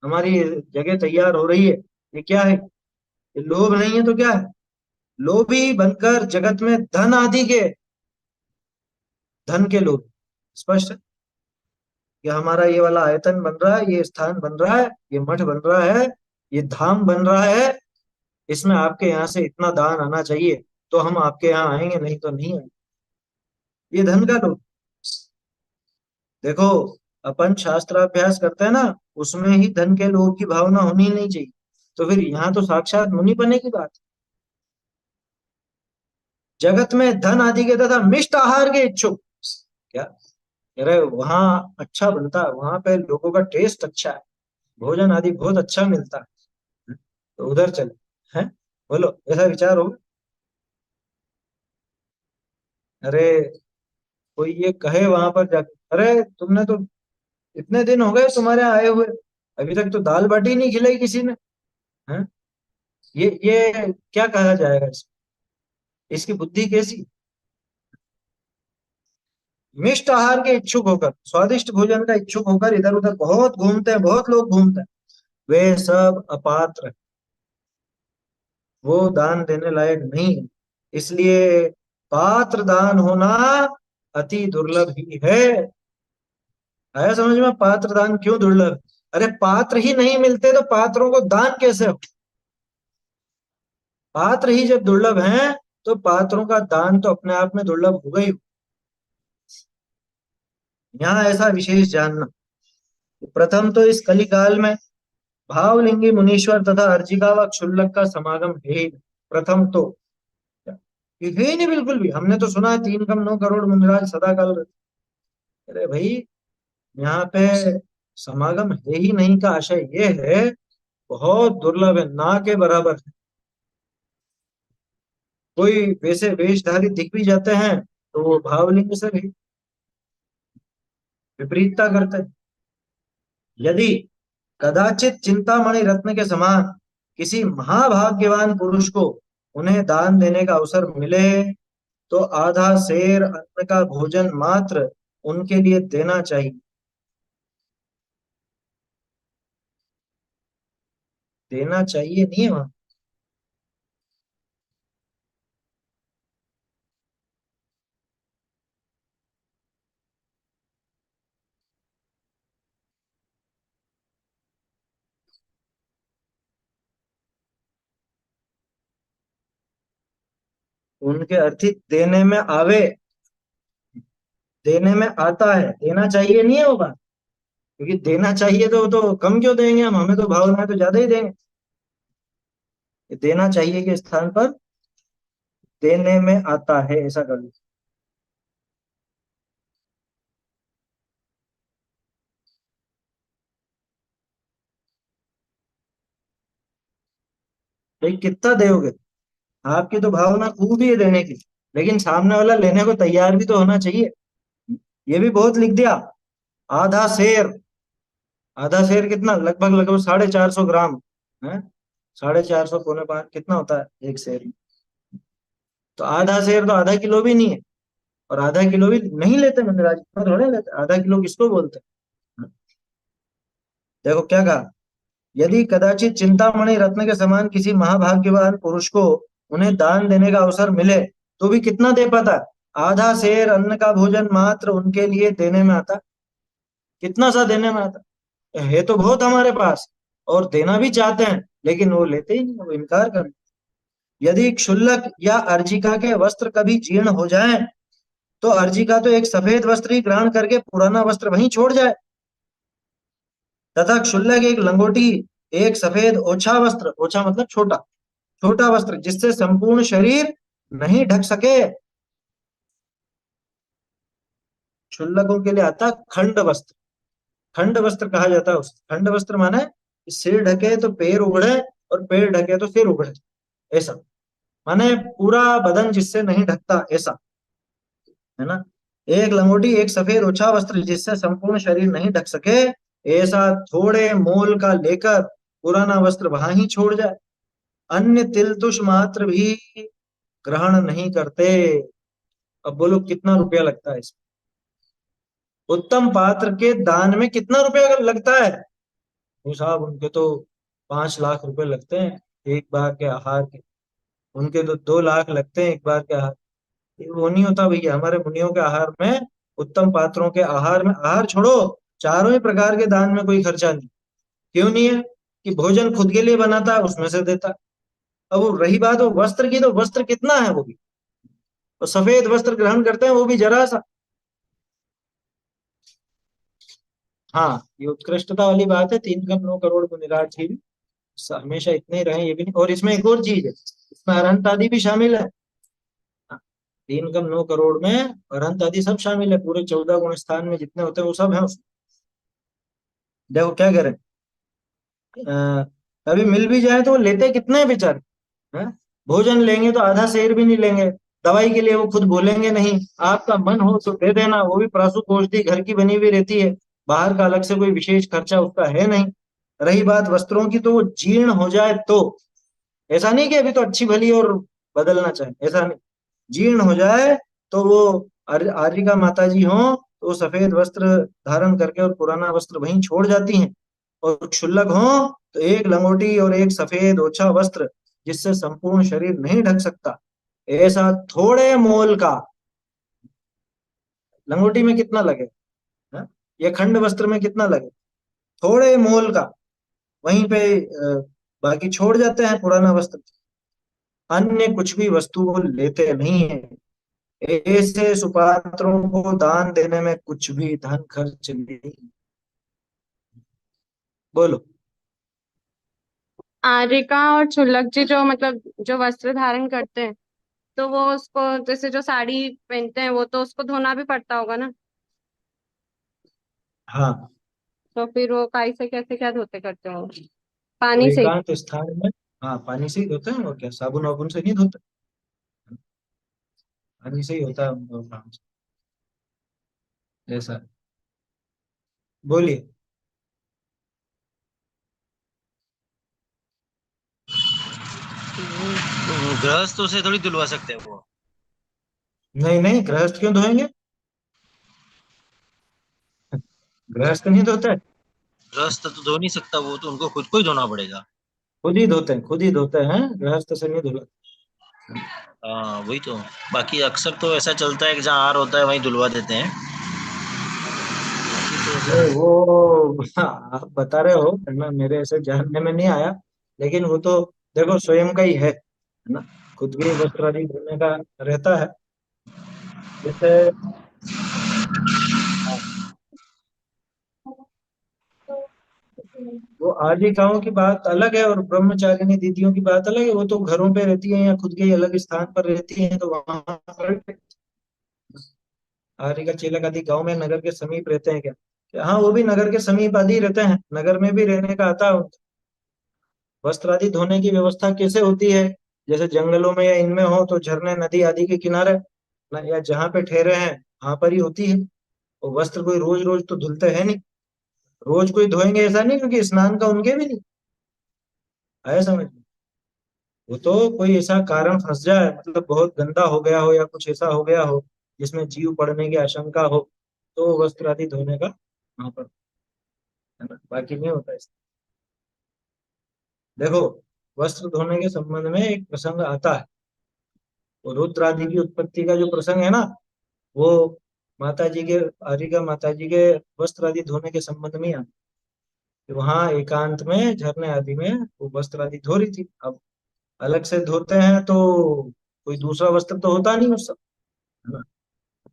हमारी जगह तैयार हो रही है, ये क्या है? ये लोभ नहीं है तो क्या है? लोभी बनकर जगत में धन आदि के, धन के लोभ, स्पष्ट है? कि हमारा ये वाला आयतन बन रहा है, ये स्थान बन रहा है, ये मठ बन रहा है, ये धाम बन रहा है, इसमें आपके यहाँ से इतना दान आना चाहिए, तो हम आपके यहाँ आएंगे, नहीं तो नहीं आएंगे। ये धन का लोभ। देखो, अपन शास्त्राभ्यास करते हैं ना, उसमें ही धन के लोभ की भावना होनी ही नहीं चाहिए। तो फिर यहाँ तो साक्षात मुनि बने की बात। जगत में धन आदि के तथा मिष्ट आहार के इच्छुक। क्या कह रहे, वहां अच्छा बनता है, वहां पे लोगों का टेस्ट अच्छा है, भोजन आदि बहुत अच्छा मिलता है, तो उधर चले हैं। बोलो, ऐसा विचार हो? अरे, कोई ये कहे वहां पर जाके, अरे तुमने तो, इतने दिन हो गए तुम्हारे आए हुए, अभी तक तो दाल बाटी नहीं खिलाई किसी ने, हैं? ये क्या कहा जाएगा इसकी बुद्धि कैसी? मिष्ट आहार के इच्छुक होकर, स्वादिष्ट भोजन का इच्छुक होकर इधर उधर बहुत घूमते हैं, बहुत लोग घूमते हैं, वे सब अपात्र हैं। वो दान देने लायक नहीं है। इसलिए पात्र दान होना अति दुर्लभ ही है। आया समझ में, पात्र दान क्यों दुर्लभ है? अरे पात्र ही नहीं मिलते तो पात्रों को दान कैसे हो? पात्र ही जब दुर्लभ हैं, तो पात्रों का दान तो अपने आप में दुर्लभ होगा ही। यहाँ ऐसा विशेष जानना, प्रथम तो इस कलिकाल में भावलिंगी मुनीश्वर तथा अर्जिका व क्षुल्लक का समागम है ही नहीं। प्रथम तो ये है ही नहीं बिल्कुल भी। हमने तो सुना है 3 कम 9 करोड़ मुनिराज सदा काल रहते। अरे भाई, यहाँ पे समागम है ही नहीं का आशय ये है, बहुत दुर्लभ है, ना के बराबर है। कोई वैसे वेशधारी दिख भी जाते हैं, तो वो भावलिंग से भी विपरीतता करते हैं। यदि कदाचित चिंतामणि रत्न के समान किसी महाभाग्यवान पुरुष को उन्हें दान देने का अवसर मिले, तो आधा सेर अन्न का भोजन मात्र उनके लिए देना चाहिए। देना चाहिए नहीं है वहां। उनके अर्थित देने में आवे, देने में आता है, देना चाहिए नहीं है वो बात। क्योंकि देना चाहिए तो कम क्यों देंगे हम, हमें तो भावना है तो ज्यादा ही देंगे। ये देना चाहिए के स्थान पर देने में आता है, ऐसा कर लो। भाई कितना दोगे? आपकी तो भावना खूब ही है देने की, लेकिन सामने वाला लेने को तैयार भी तो होना चाहिए। ये भी बहुत लिख दिया, आधा शेर। आधा शेर कितना, लगभग लगभग 450 ग्राम है। 450 पौने 5 कितना होता है एक शेर? तो आधा शेर तो आधा किलो भी नहीं है। और आधा किलो भी नहीं लेते मैंने, राजस्थान थोड़े लेते, आधा किलो किसको बोलते हैं? देखो क्या कहा, यदि कदाचित चिंतामणि रत्न के समान किसी महाभाग्यवान पुरुष को उन्हें दान देने का अवसर मिले, तो भी कितना दे पाता है? आधा सेर अन्न का भोजन मात्र उनके लिए देने में आता। कितना सा देने में आता है? तो बहुत हमारे पास, और देना भी चाहते हैं, लेकिन वो लेते ही नहीं, वो इनकार कर। यदि क्षुल्लक या अर्जिका के वस्त्र कभी जीर्ण हो जाएं, तो अर्जिका तो एक सफेद वस्त्र ही ग्रहण करके पुराना वस्त्र वहीं छोड़ जाए, तथा क्षुल्लक एक लंगोटी, एक सफेद ओछा वस्त्र, ओछा मतलब छोटा, छोटा वस्त्र जिससे संपूर्ण शरीर नहीं ढक सके। क्षुल्लकों के लिए आता खंड वस्त्र। खंड वस्त्र कहा जाता है उसे। खंड वस्त्र माने सिर ढके तो पैर उगड़े, और पैर ढके तो सिर उगड़े, ऐसा। माने पूरा बदन जिससे नहीं ढकता, ऐसा है ना। एक लंगोटी एक सफेद ओछा वस्त्र जिससे संपूर्ण शरीर नहीं ढक सके, ऐसा थोड़े मोल का लेकर पुराना वस्त्र वहां ही छोड़ जाए। अन्य तिल तुष मात्र भी ग्रहण नहीं करते। अब बोलो कितना रुपया लगता है इसमें? उत्तम पात्र के दान में कितना रुपया लगता है? वो साहब, उनके तो 5 लाख रुपए लगते हैं एक बार के आहार के। उनके तो 2 लाख लगते हैं एक बार के आहार। ये वो नहीं होता भैया, हमारे मुनियों के आहार में, उत्तम पात्रों के आहार में, आहार छोड़ो, चारों ही प्रकार के दान में कोई खर्चा नहीं। क्यों नहीं है? कि भोजन खुद के लिए बनाता है, उसमें से देता है। अब वो रही बात वो वस्त्र की, तो वस्त्र कितना है वो भी, तो सफेद वस्त्र ग्रहण करते हैं वो भी जरा सा। हाँ, ये उत्कृष्टता वाली बात है, 3 कम 9 करोड़ मुनिराज ही हमेशा इतने ही रहे, ये भी नहीं। और इसमें एक और चीज है, इसमें अरहंत आदि भी शामिल है। हाँ, 3 कम 9 करोड़ में अरहंत आदि सब शामिल है, पूरे 14 गुण स्थान में जितने होते हैं वो सब है उसमें। देखो क्या करें, कभी मिल भी जाए तो वो लेते कितने हैं बेचारे, हैं? भोजन लेंगे तो आधा शेर भी नहीं लेंगे। दवाई के लिए वो खुद बोलेंगे नहीं, आपका मन हो तो दे देना, वो भी प्राशु औषधि घर की बनी हुई रहती है, बाहर का अलग से कोई विशेष खर्चा उसका है नहीं। रही बात वस्त्रों की, तो वो जीर्ण हो जाए तो, ऐसा नहीं कि अभी तो अच्छी भली और बदलना चाहे, ऐसा नहीं। जीर्ण हो जाए तो वो आर्यिका माता जी हो तो वो सफेद वस्त्र धारण करके और पुराना वस्त्र वहीं छोड़ जाती हैं। और क्षुल्लक हो तो एक लंगोटी और एक सफेद ओछा वस्त्र, जिससे संपूर्ण शरीर नहीं ढक सकता, ऐसा थोड़े मोल का। लंगोटी में कितना लगे, है? ये खंड वस्त्र में कितना लगे, थोड़े मोल का। वहीं पे बाकी छोड़ जाते हैं पुराना वस्त्र। अन्य कुछ भी वस्तु वो लेते नहीं है। ऐसे सुपात्रों को दान देने में कुछ भी धन खर्च नहीं। बोलो। आर्यिका और क्षुल्लक जी जो मतलब जो वस्त्र धारण करते हैं, तो वो उसको जैसे जो साड़ी पहनते हैं वो तो उसको धोना भी पड़ता होगा ना। हाँ, तो फिर वो काई से कैसे क्या धोते करते हो, वो पानी से ही? एकांत स्थान में, हाँ पानी से ही धोते हैं, और क्या साबुन वाबुन से नहीं धोते, पानी से ही होता है उनका काम। ऐसा है। बोलिए। गृहस्थों से थोड़ी धुलवा सकते हैं वो। नहीं नहीं, गृहस्थ क्यों धोएंगे? गृहस्थ नहीं धोते। गृहस्थ तो धो नहीं सकता, वो तो उनको खुद को ही धोना पड़ेगा। खुद ही धोते हैं, खुद ही धोते हैं, गृहस्थ से नहीं धुला। हाँ वही तो। बाकी अक्सर तो ऐसा चलता है कि जहाँ आर होता है वहीं धुलवा देते हैं। बाकी तो नहीं ऐसा। वो आप बता रहे हो, मैं मेरे ऐसे जानने में नहीं आया, लेकिन वो तो देखो स्वयं का ही है ना, खुद के वस्त्र आदि धोने का रहता है। जैसे वो आजीविकाओं की बात अलग है और ब्रह्मचारिणी दीदियों की बात अलग है, वो तो घरों पे रहती है या खुद के ही अलग स्थान पर रहती है, तो वहां पर आदि का चेलक आदि गांव में नगर के समीप रहते हैं क्या? हाँ, वो भी नगर के समीप आदि रहते हैं, नगर में भी रहने का आता है। वस्त्र आदि धोने की व्यवस्था कैसे होती है? जैसे जंगलों में या इनमें हो तो झरने नदी आदि के किनारे या जहाँ पे ठहरे हैं वहां पर ही होती है। और वस्त्र कोई रोज रोज तो धुलते हैं नहीं, रोज कोई धोएंगे ऐसा नहीं, क्योंकि स्नान का उनके भी नहीं आया समझ में। वो तो कोई ऐसा कारण फंस जाए, मतलब बहुत गंदा हो गया हो या कुछ ऐसा हो गया हो जिसमें जीव पड़ने की आशंका हो, तो वस्त्र आदि धोने का वहां पर, है ना, बाकी नहीं होता इसमें। देखो, वस्त्र धोने के संबंध में एक प्रसंग आता है, वो रुद्र आदि की उत्पत्ति का जो प्रसंग है ना, वो माता जी के, आर्यिका माता जी के वस्त्र आदि धोने के संबंध में ही आता है। वहां एकांत में झरने आदि में वो वस्त्र आदि धो रही थी। अब अलग से धोते हैं तो कोई दूसरा वस्त्र तो होता नहीं उस समय, है ना।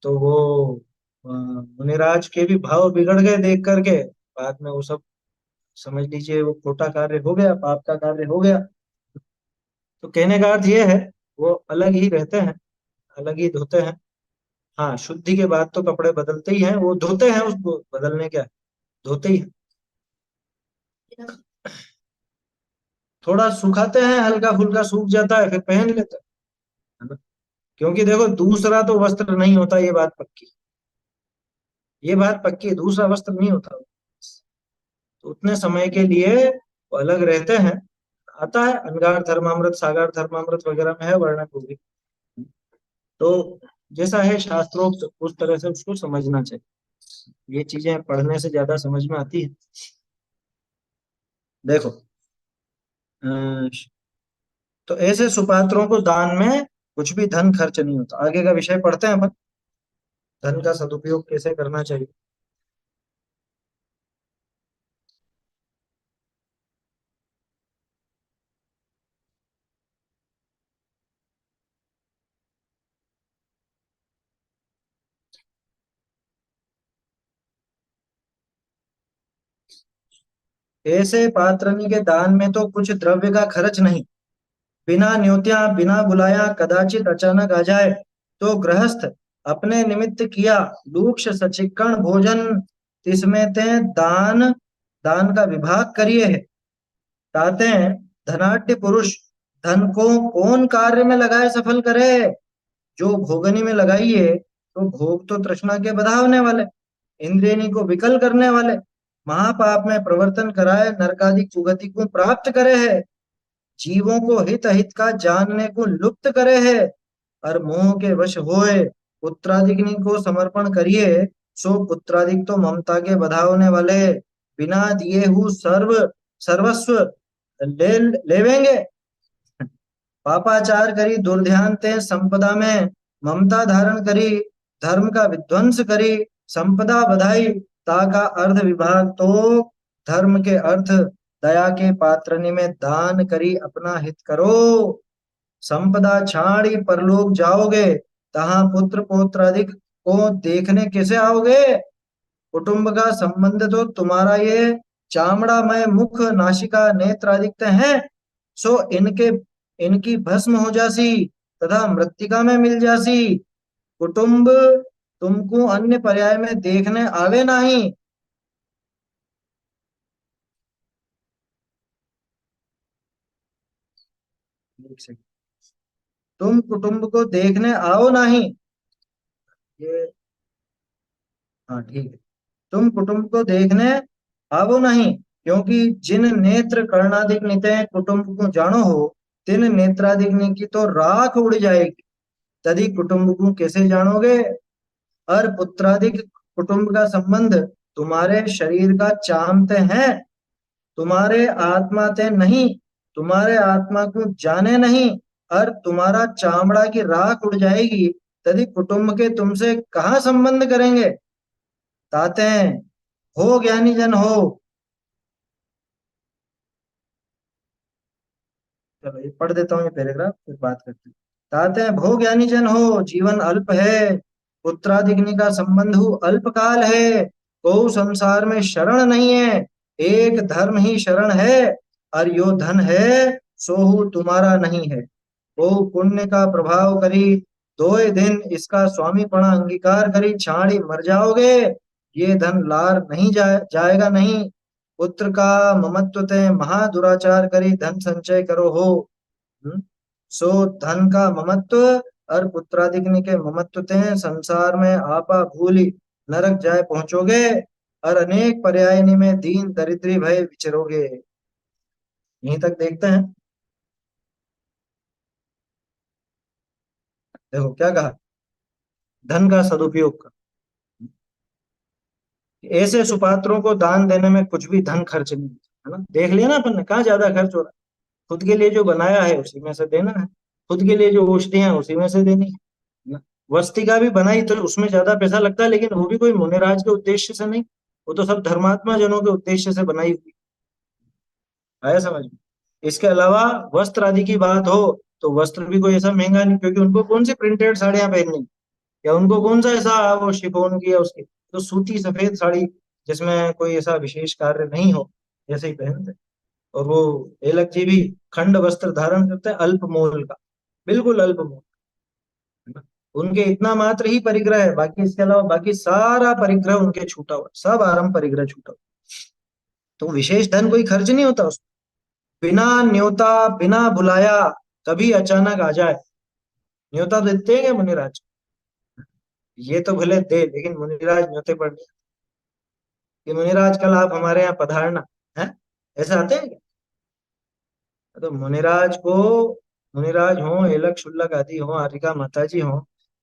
तो वो मुनिराज के भी भाव बिगड़ गए देख करके। बाद में वो सब, समझ लीजिए वो खोटा कार्य हो गया, पाप का कार्य हो गया। तो कहने का अर्थ ये है, वो अलग ही रहते हैं, अलग ही धोते हैं। हाँ, शुद्धि के बाद तो कपड़े बदलते ही हैं, वो धोते हैं, उसको बदलने क्या है, धोते ही हैं। थोड़ा सुखाते हैं, हल्का फुल्का सूख जाता है फिर पहन लेते हैं, है ना। क्योंकि देखो दूसरा तो वस्त्र नहीं होता, ये बात पक्की, ये बात पक्की है, दूसरा वस्त्र नहीं होता। तो उतने समय के लिए वो अलग रहते हैं। आता है अनगार धर्मामृत सागार धर्मामृत वगैरह में है वर्णन वो भी। तो जैसा है शास्त्रोक्त उस तरह से उसको समझना चाहिए, ये चीजें पढ़ने से ज्यादा समझ में आती है। देखो, अ, तो ऐसे सुपात्रों को दान में कुछ भी धन खर्च नहीं होता। आगे का विषय पढ़ते हैं अपन, धन का सदुपयोग कैसे करना चाहिए। ऐसे पात्रनी के दान में तो कुछ द्रव्य का खर्च नहीं, बिना न्योत्या बिना बुलाया कदाचित अचानक आ जाए तो गृहस्थ अपने निमित्त किया लूक्ष सचिक्कण भोजन तिसमें ते दान दान का विभाग करिए है। कहते हैं धनाढ्य पुरुष धन को कौन कार्य में लगाए सफल करे, जो भोगनी में लगाइए तो भोग तो तृष्णा के बधावने वाले, इंद्रियनी को विकल करने वाले, महापाप में प्रवर्तन कराए नरकादि कुगति को प्राप्त करे है, जीवों को हित अहित का जानने को लुप्त करे है, और मोह के वश होए पुत्रादिग्नि को समर्पण करिए, सो पुत्रादिक तो ममता के बधावने वाले, बिना दिए हु सर्वस्व लेवेंगे। पापाचार करी दुर्ध्यान ते संपदा में ममता धारण करी, धर्म का विध्वंस करी संपदा बधाई, ताका अर्ध विभाग तो धर्म के अर्थ दया के पात्रनी में दान करी अपना हित करो, संपदा छाड़ी परलोक जाओगे, तहां पुत्र पौत्रादिक को देखने कैसे आओगे, कुटुंब का संबंध तो तुम्हारा ये चामड़ामय मुख नासिका नेत्र आदित्य है, सो इनकी भस्म हो जासी तथा मृत्तिका में मिल जासी, कुटुंब तुमको अन्य पर्याय में देखने आवे नहीं। एक सेकंड, तुम कुटुंब को देखने आओ नहीं, ये हाँ ठीक है, तुम कुटुंब को देखने आवो नहीं, क्योंकि जिन नेत्र कर्णादिक निते कुटुंब को जानो हो, तिन नेत्रादिक की तो राख उड़ जाएगी, तभी कुटुंब को कैसे जानोगे, और पुत्रादिक कुटुंब का संबंध तुम्हारे शरीर का चामते हैं, तुम्हारे आत्मा ते नहीं, तुम्हारे आत्मा को जाने नहीं, और तुम्हारा चामड़ा की राख उड़ जाएगी, तभी कुटुंब के तुमसे कहाँ संबंध करेंगे, ताते हो ज्ञानी जन हो। चलो ये पढ़ देता हूँ ये पैराग्राफ, फिर बात करते हैं। ताते हैं भो ज्ञानी जन हो, जीवन अल्प है, पुत्रादिग्नि का संबंध हो अल्पकाल है, को संसार में शरण नहीं है, एक धर्म ही शरण है, और यो धन है सोहु तुम्हारा नहीं है, वो पुण्य का प्रभाव करी दोए दिन इसका स्वामीपना अंगीकार करी छाड़ी मर जाओगे, ये धन लार नहीं जाएगा नहीं, पुत्र का ममत्व ते महादुराचार करी धन संचय करो हो। सो धन का ममत्व और पुत्रादिग्नि के ममत्व ते संसार में आपा भूली नरक जाए पहुंचोगे, और अनेक पर्यायनी में दीन दरिद्री भय विचरोगे। यहीं तक देखते हैं, देखो क्या कहा, धन का सदुपयोग कर, ऐसे सुपात्रों को दान देने में कुछ भी धन खर्च नहीं है ना, देख लिया ना अपन ने कहाँ ज्यादा खर्च हो रहा है, खुद के लिए जो बनाया है उसी में से देना है, खुद के लिए जो औषधियां हैं उसी में से देनी है ना, वस्तिका भी बनाई तो उसमें ज्यादा पैसा लगता है, लेकिन वो भी कोई मुनिराज के उद्देश्य से नहीं, वो तो सब धर्मात्मा जनों के उद्देश्य से बनाई हुई, आया समझ में। इसके अलावा वस्त्र आदि की बात हो तो वस्त्र भी कोई ऐसा महंगा नहीं, क्योंकि उनको कौन सी प्रिंटेड साड़ियां पहननी, या उनको कौन सा ऐसा वो शिफॉन की या उसकी, तो सूती सफेद साड़ी जिसमें कोई ऐसा विशेष कार्य नहीं हो ऐसे ही पहनते। और वो एलक जी भी खंड वस्त्र धारण करते हैं अल्प मोल का, बिल्कुल अल्प मोल, है ना? उनके इतना मात्र ही परिग्रह है, बाकी इसके अलावा बाकी सारा परिग्रह उनके छूटा हुआ, सब आरंभ परिग्रह छूटा हुआ, तो विशेष धन कोई खर्च नहीं होता उसमें, बिना न्योता बिना बुलाया कभी अचानक आ जाए, न्योता देते हैं क्या मुनिराज, ये तो भले दे लेकिन मुनिराज न्योते पर नहीं कि मुनिराज कल आप हमारे यहाँ पधारना है, ऐसा आते हैं क्या, तो मुनिराज को, मुनिराज हो एलक शुल्लक आदि हो आर्यिका माता जी हो,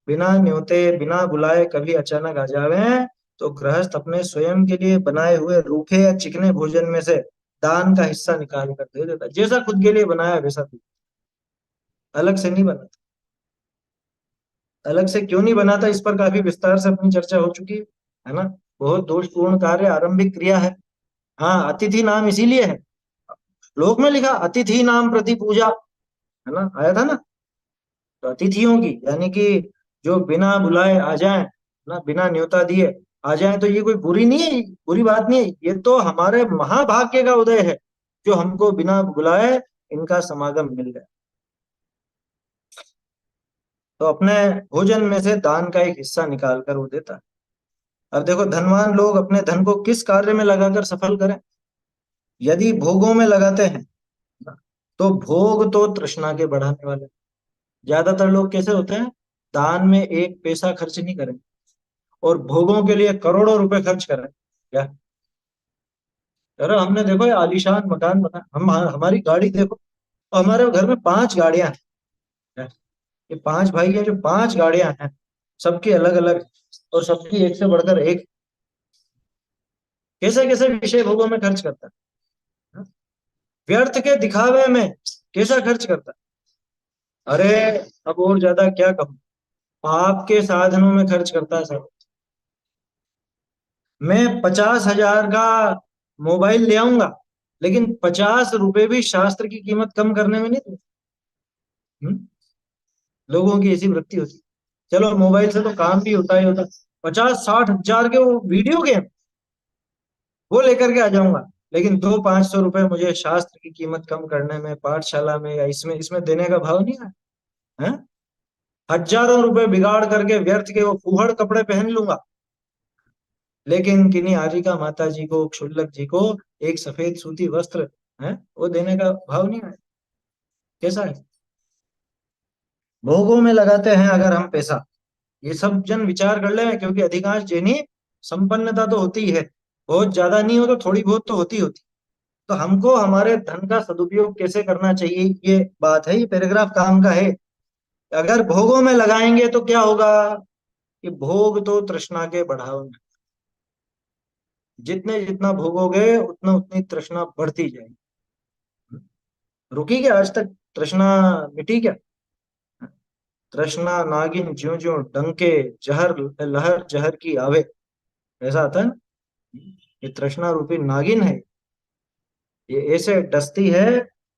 बिना न्योते बिना बुलाए कभी अचानक आ जावे, तो गृहस्थ अपने स्वयं के लिए बनाए हुए रूखे या चिकने भोजन में से दान का हिस्सा निकाल कर दे देता, जैसा खुद के लिए बनाया वैसा दे, अलग से नहीं बनाता। अलग से क्यों नहीं बनाता, इस पर काफी विस्तार से अपनी चर्चा हो चुकी है ना, बहुत दोषपूर्ण कार्य आरंभिक क्रिया है। हाँ अतिथि नाम इसीलिए है, श्लोक में लिखा अतिथि नाम प्रति पूजा, है ना, आया था ना, तो अतिथियों की यानी कि जो बिना बुलाए आ जाए ना, बिना न्योता दिए, आ जाए तो ये कोई बुरी नहीं है, बुरी बात नहीं है, ये तो हमारे महाभाग्य का उदय है जो हमको बिना बुलाए इनका समागम मिल गया। तो अपने भोजन में से दान का एक हिस्सा निकाल कर वो देता है। अब देखो धनवान लोग अपने धन को किस कार्य में लगाकर सफल करें। यदि भोगों में लगाते हैं तो भोग तो तृष्णा के बढ़ाने वाले। ज्यादातर लोग कैसे होते हैं, दान में एक पैसा खर्च नहीं करें और भोगों के लिए करोड़ों रुपए खर्च करें। क्या अरे हमने देखो ये आलीशान मकान बना, हम हमारी गाड़ी देखो, और हमारे घर में 5 गाड़ियां हैं। ये 5 भाई हैं जो 5 गाड़ियां हैं, सबकी अलग अलग, और सबकी एक से बढ़कर एक। कैसे कैसे विषय भोगों में खर्च करता है, व्यर्थ के दिखावे में कैसा खर्च करता है। अरे अब और ज्यादा क्या कहूं, पाप के साधनों में खर्च करता है सब। मैं 50,000 का मोबाइल ले आऊंगा, लेकिन 50 रुपए भी शास्त्र की कीमत कम करने में नहीं दूं। लोगों की ऐसी वृत्ति होती। चलो मोबाइल से तो काम भी होता ही होता, 50-60 हजार के वो वीडियो गेम वो लेकर के आ जाऊंगा, लेकिन 200-500 रुपए मुझे शास्त्र की कीमत कम करने में, पाठशाला में या इसमें इसमें देने का भाव नहीं है। हजारों रुपए बिगाड़ करके व्यर्थ के वो फूहड़ कपड़े पहन लूंगा, लेकिन किन्हीं आर्यिका माता जी को, क्षुल्लक जी को एक सफेद सूती वस्त्र है वो देने का भाव नहीं है। कैसा है, भोगों में लगाते हैं अगर हम पैसा। ये सब जन विचार कर ले, क्योंकि अधिकांश जैनी संपन्नता तो होती है, बहुत ज्यादा नहीं हो तो थोड़ी बहुत तो होती होती। तो हमको हमारे धन का सदुपयोग कैसे करना चाहिए, ये बात है, ये पैराग्राफ काम का है। अगर भोगों में लगाएंगे तो क्या होगा, कि भोग तो तृष्णा के बढ़ाओ में, जितने जितना भोगोगे उतना उतनी तृष्णा बढ़ती जाएगी। रुकी क्या आज तक तृष्णा, मिटी क्या। तृष्णा नागिन ज्यो ज्यो डंके, जहर लहर जहर की आवे, ऐसा आता है ना। ये तृष्णा रूपी नागिन है, ये ऐसे डसती है।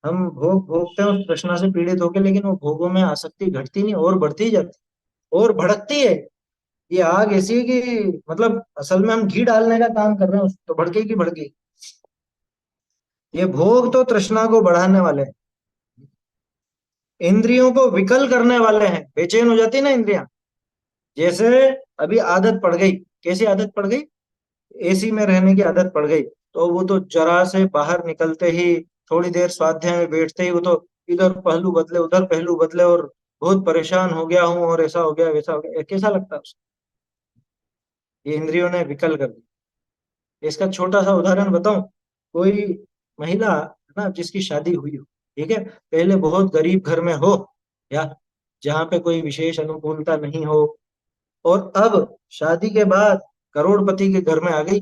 हम भोग भोगते हैं उस तृष्णा से पीड़ित होकर, लेकिन वो भोगों में आसक्ति घटती नहीं, और बढ़ती जाती, और भड़कती है। ये आग ऐसी है कि मतलब असल में हम घी डालने का काम कर रहे हैं, तो भड़केगी भड़केगी। ये भोग तो तृष्णा को बढ़ाने वाले हैं, इंद्रियों को विकल करने वाले हैं, बेचैन हो जाती है ना इंद्रियां। जैसे अभी आदत पड़ गई, कैसी आदत पड़ गई, एसी में रहने की आदत पड़ गई, तो वो तो जरा से बाहर निकलते ही, थोड़ी देर स्वाध्याय में बैठते ही वो तो इधर पहलू बदले उधर पहलू बदले, और बहुत परेशान हो गया हूँ, और ऐसा हो गया वैसा हो गया, कैसा लगता है उसको। ये इंद्रियों ने विकल कर दिया। इसका छोटा सा उदाहरण बताऊं, कोई महिला है ना जिसकी शादी हुई हो, ठीक है, पहले बहुत गरीब घर में हो, या जहाँ पे कोई विशेष अनुकूलता नहीं हो, और अब शादी के बाद करोड़पति के घर में आ गई।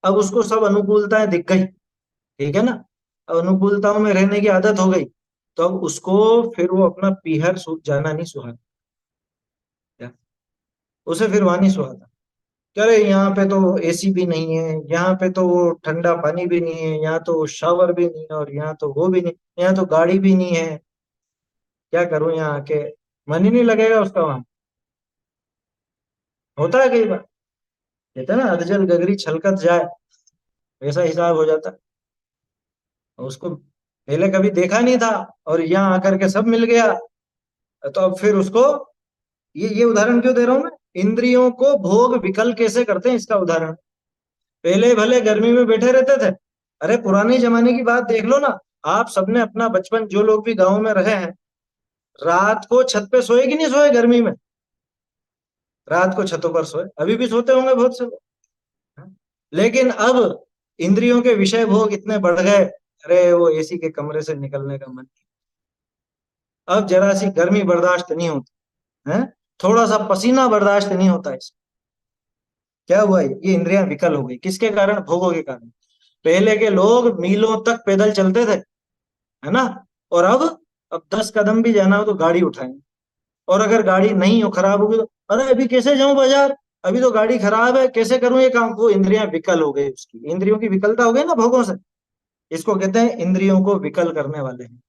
अब उसको सब अनुकूलताएं दिख गई, ठीक है ना, अब अनुकूलताओं में रहने की आदत हो गई, तो अब उसको फिर वो अपना पीहर जाना नहीं सुहाता, क्या? उसे फिर वहां नहीं सुहाता। कह रहे यहाँ पे तो एसी भी नहीं है, यहाँ पे तो वो ठंडा पानी भी नहीं है, यहाँ तो शावर भी नहीं है, और यहाँ तो वो भी नहीं, यहाँ तो गाड़ी भी नहीं है, क्या करूं यहाँ आके, मन ही नहीं लगेगा उसका वहां। होता है कई बार, कहते हैं ना अधजल गगरी छलकत जाए, वैसा हिसाब हो जाता है। और उसको पहले कभी देखा नहीं था, और यहाँ आकर के सब मिल गया, तो अब फिर उसको, ये उदाहरण क्यों दे रहा हूं मैं, इंद्रियों को भोग विकल कैसे करते हैं इसका उदाहरण। पहले भले गर्मी में बैठे रहते थे, अरे पुराने जमाने की बात देख लो ना, आप सबने अपना बचपन, जो लोग भी गांव में रहे हैं, रात को छत पे सोए कि नहीं सोए गर्मी में, रात को छतों पर सोए, अभी भी सोते होंगे बहुत से लोग। लेकिन अब इंद्रियों के विषय भोग इतने बढ़ गए, अरे वो एसी के कमरे से निकलने का मन नहीं। अब जरा सी गर्मी बर्दाश्त नहीं होती है, थोड़ा सा पसीना बर्दाश्त नहीं होता है। क्या हुआ, ये इंद्रियां विकल हो गई, किसके कारण, भोगों के कारण। पहले के लोग मीलों तक पैदल चलते थे, है ना, और अब 10 कदम भी जाना हो तो गाड़ी उठाएंगे, और अगर गाड़ी नहीं हो, खराब होगी, तो अरे अभी कैसे जाऊं बाजार, अभी तो गाड़ी खराब है, कैसे करूं ये काम। वो इंद्रियां विकल हो गई, उसकी इंद्रियों की विकलता हो गई ना भोगों से। इसको कहते हैं इंद्रियों को विकल करने वाले हैं।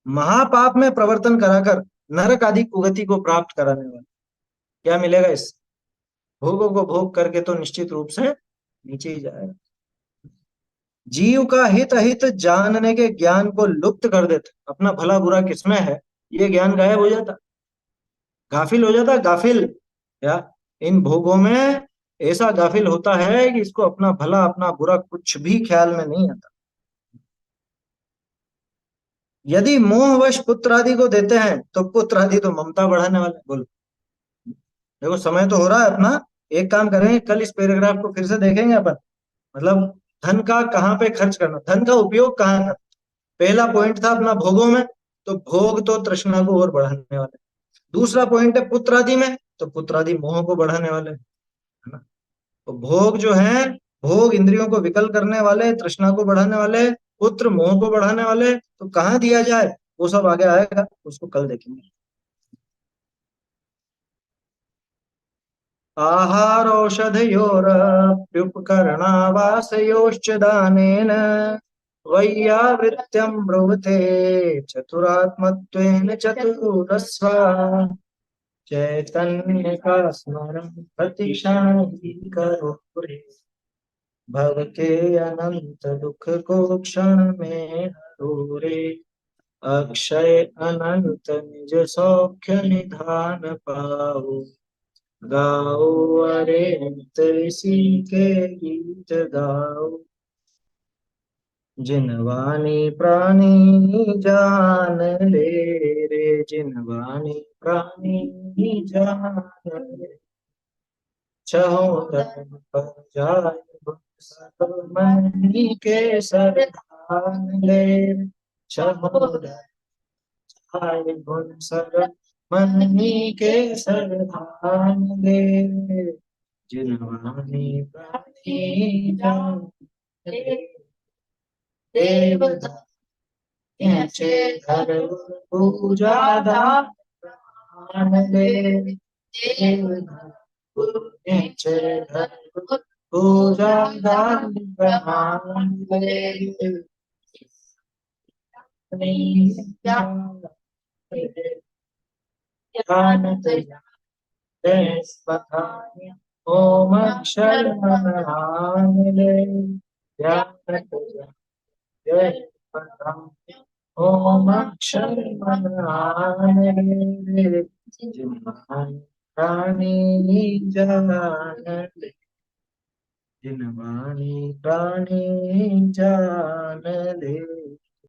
महापाप में प्रवर्तन कराकर नरक आदि कुगति को प्राप्त कराने वाले। क्या मिलेगा इससे, भोगों को भोग करके तो निश्चित रूप से नीचे ही जाएगा। जीव का हित अहित जानने के ज्ञान को लुप्त कर देते, अपना भला बुरा किसमें है ये ज्ञान गायब हो जाता, गाफिल हो जाता, गाफिल। या इन भोगों में ऐसा गाफिल होता है कि इसको अपना भला अपना बुरा कुछ भी ख्याल में नहीं आता। यदि मोहवश पुत्र आदि को देते हैं तो पुत्र आदि तो ममता बढ़ाने वाले। बोलो, देखो समय तो हो रहा है अपना, एक काम करेंगे, कल इस पैराग्राफ को फिर से देखेंगे अपन। मतलब धन का कहाँ पे खर्च करना, धन का उपयोग कहाँ करना। पहला पॉइंट था अपना भोगों में, तो भोग तो तृष्णा को और बढ़ाने वाले। दूसरा पॉइंट है पुत्र आदि में, तो पुत्र आदि मोह को बढ़ाने वाले, है ना। तो भोग जो है, भोग इंद्रियों को विकल करने वाले, तृष्णा को बढ़ाने वाले, पुत्र मोह को बढ़ाने वाले, तो कहाँ दिया जाए वो सब आगे आएगा, उसको कल देखेंगे। आहारौषधयोरप्युपकरणावासयोश्च दानेन वैयावृत्यं ब्रुवते चतुरात्मत्वेन चतुरस्वा चैतन्य का स्मरण प्रतिक्षण करो रे भव के अनंत दुख को क्षण में हरो रे अक्षय अनंत निज सौख्य निधान पाओ गाओ अरे नित ऋषि के गीत गाओ जिनवानी प्राणी जान ले रे जिनवानी प्राणी जान ले छहो धर्म पर जाय सब मनी के सरधान ले छहो जाय गुण सब मनी के सरधान ले जिनवानी प्राणी जान ले देवता चे घर पूजा दान ले देवता चे घर पूजा दान प्रमाण ले जानत बखानी ओम अक्षर महान ले जानत ओम अक्षर महान ले जिनवानी प्राणी जान ले जिनवानी प्राणी जान ले।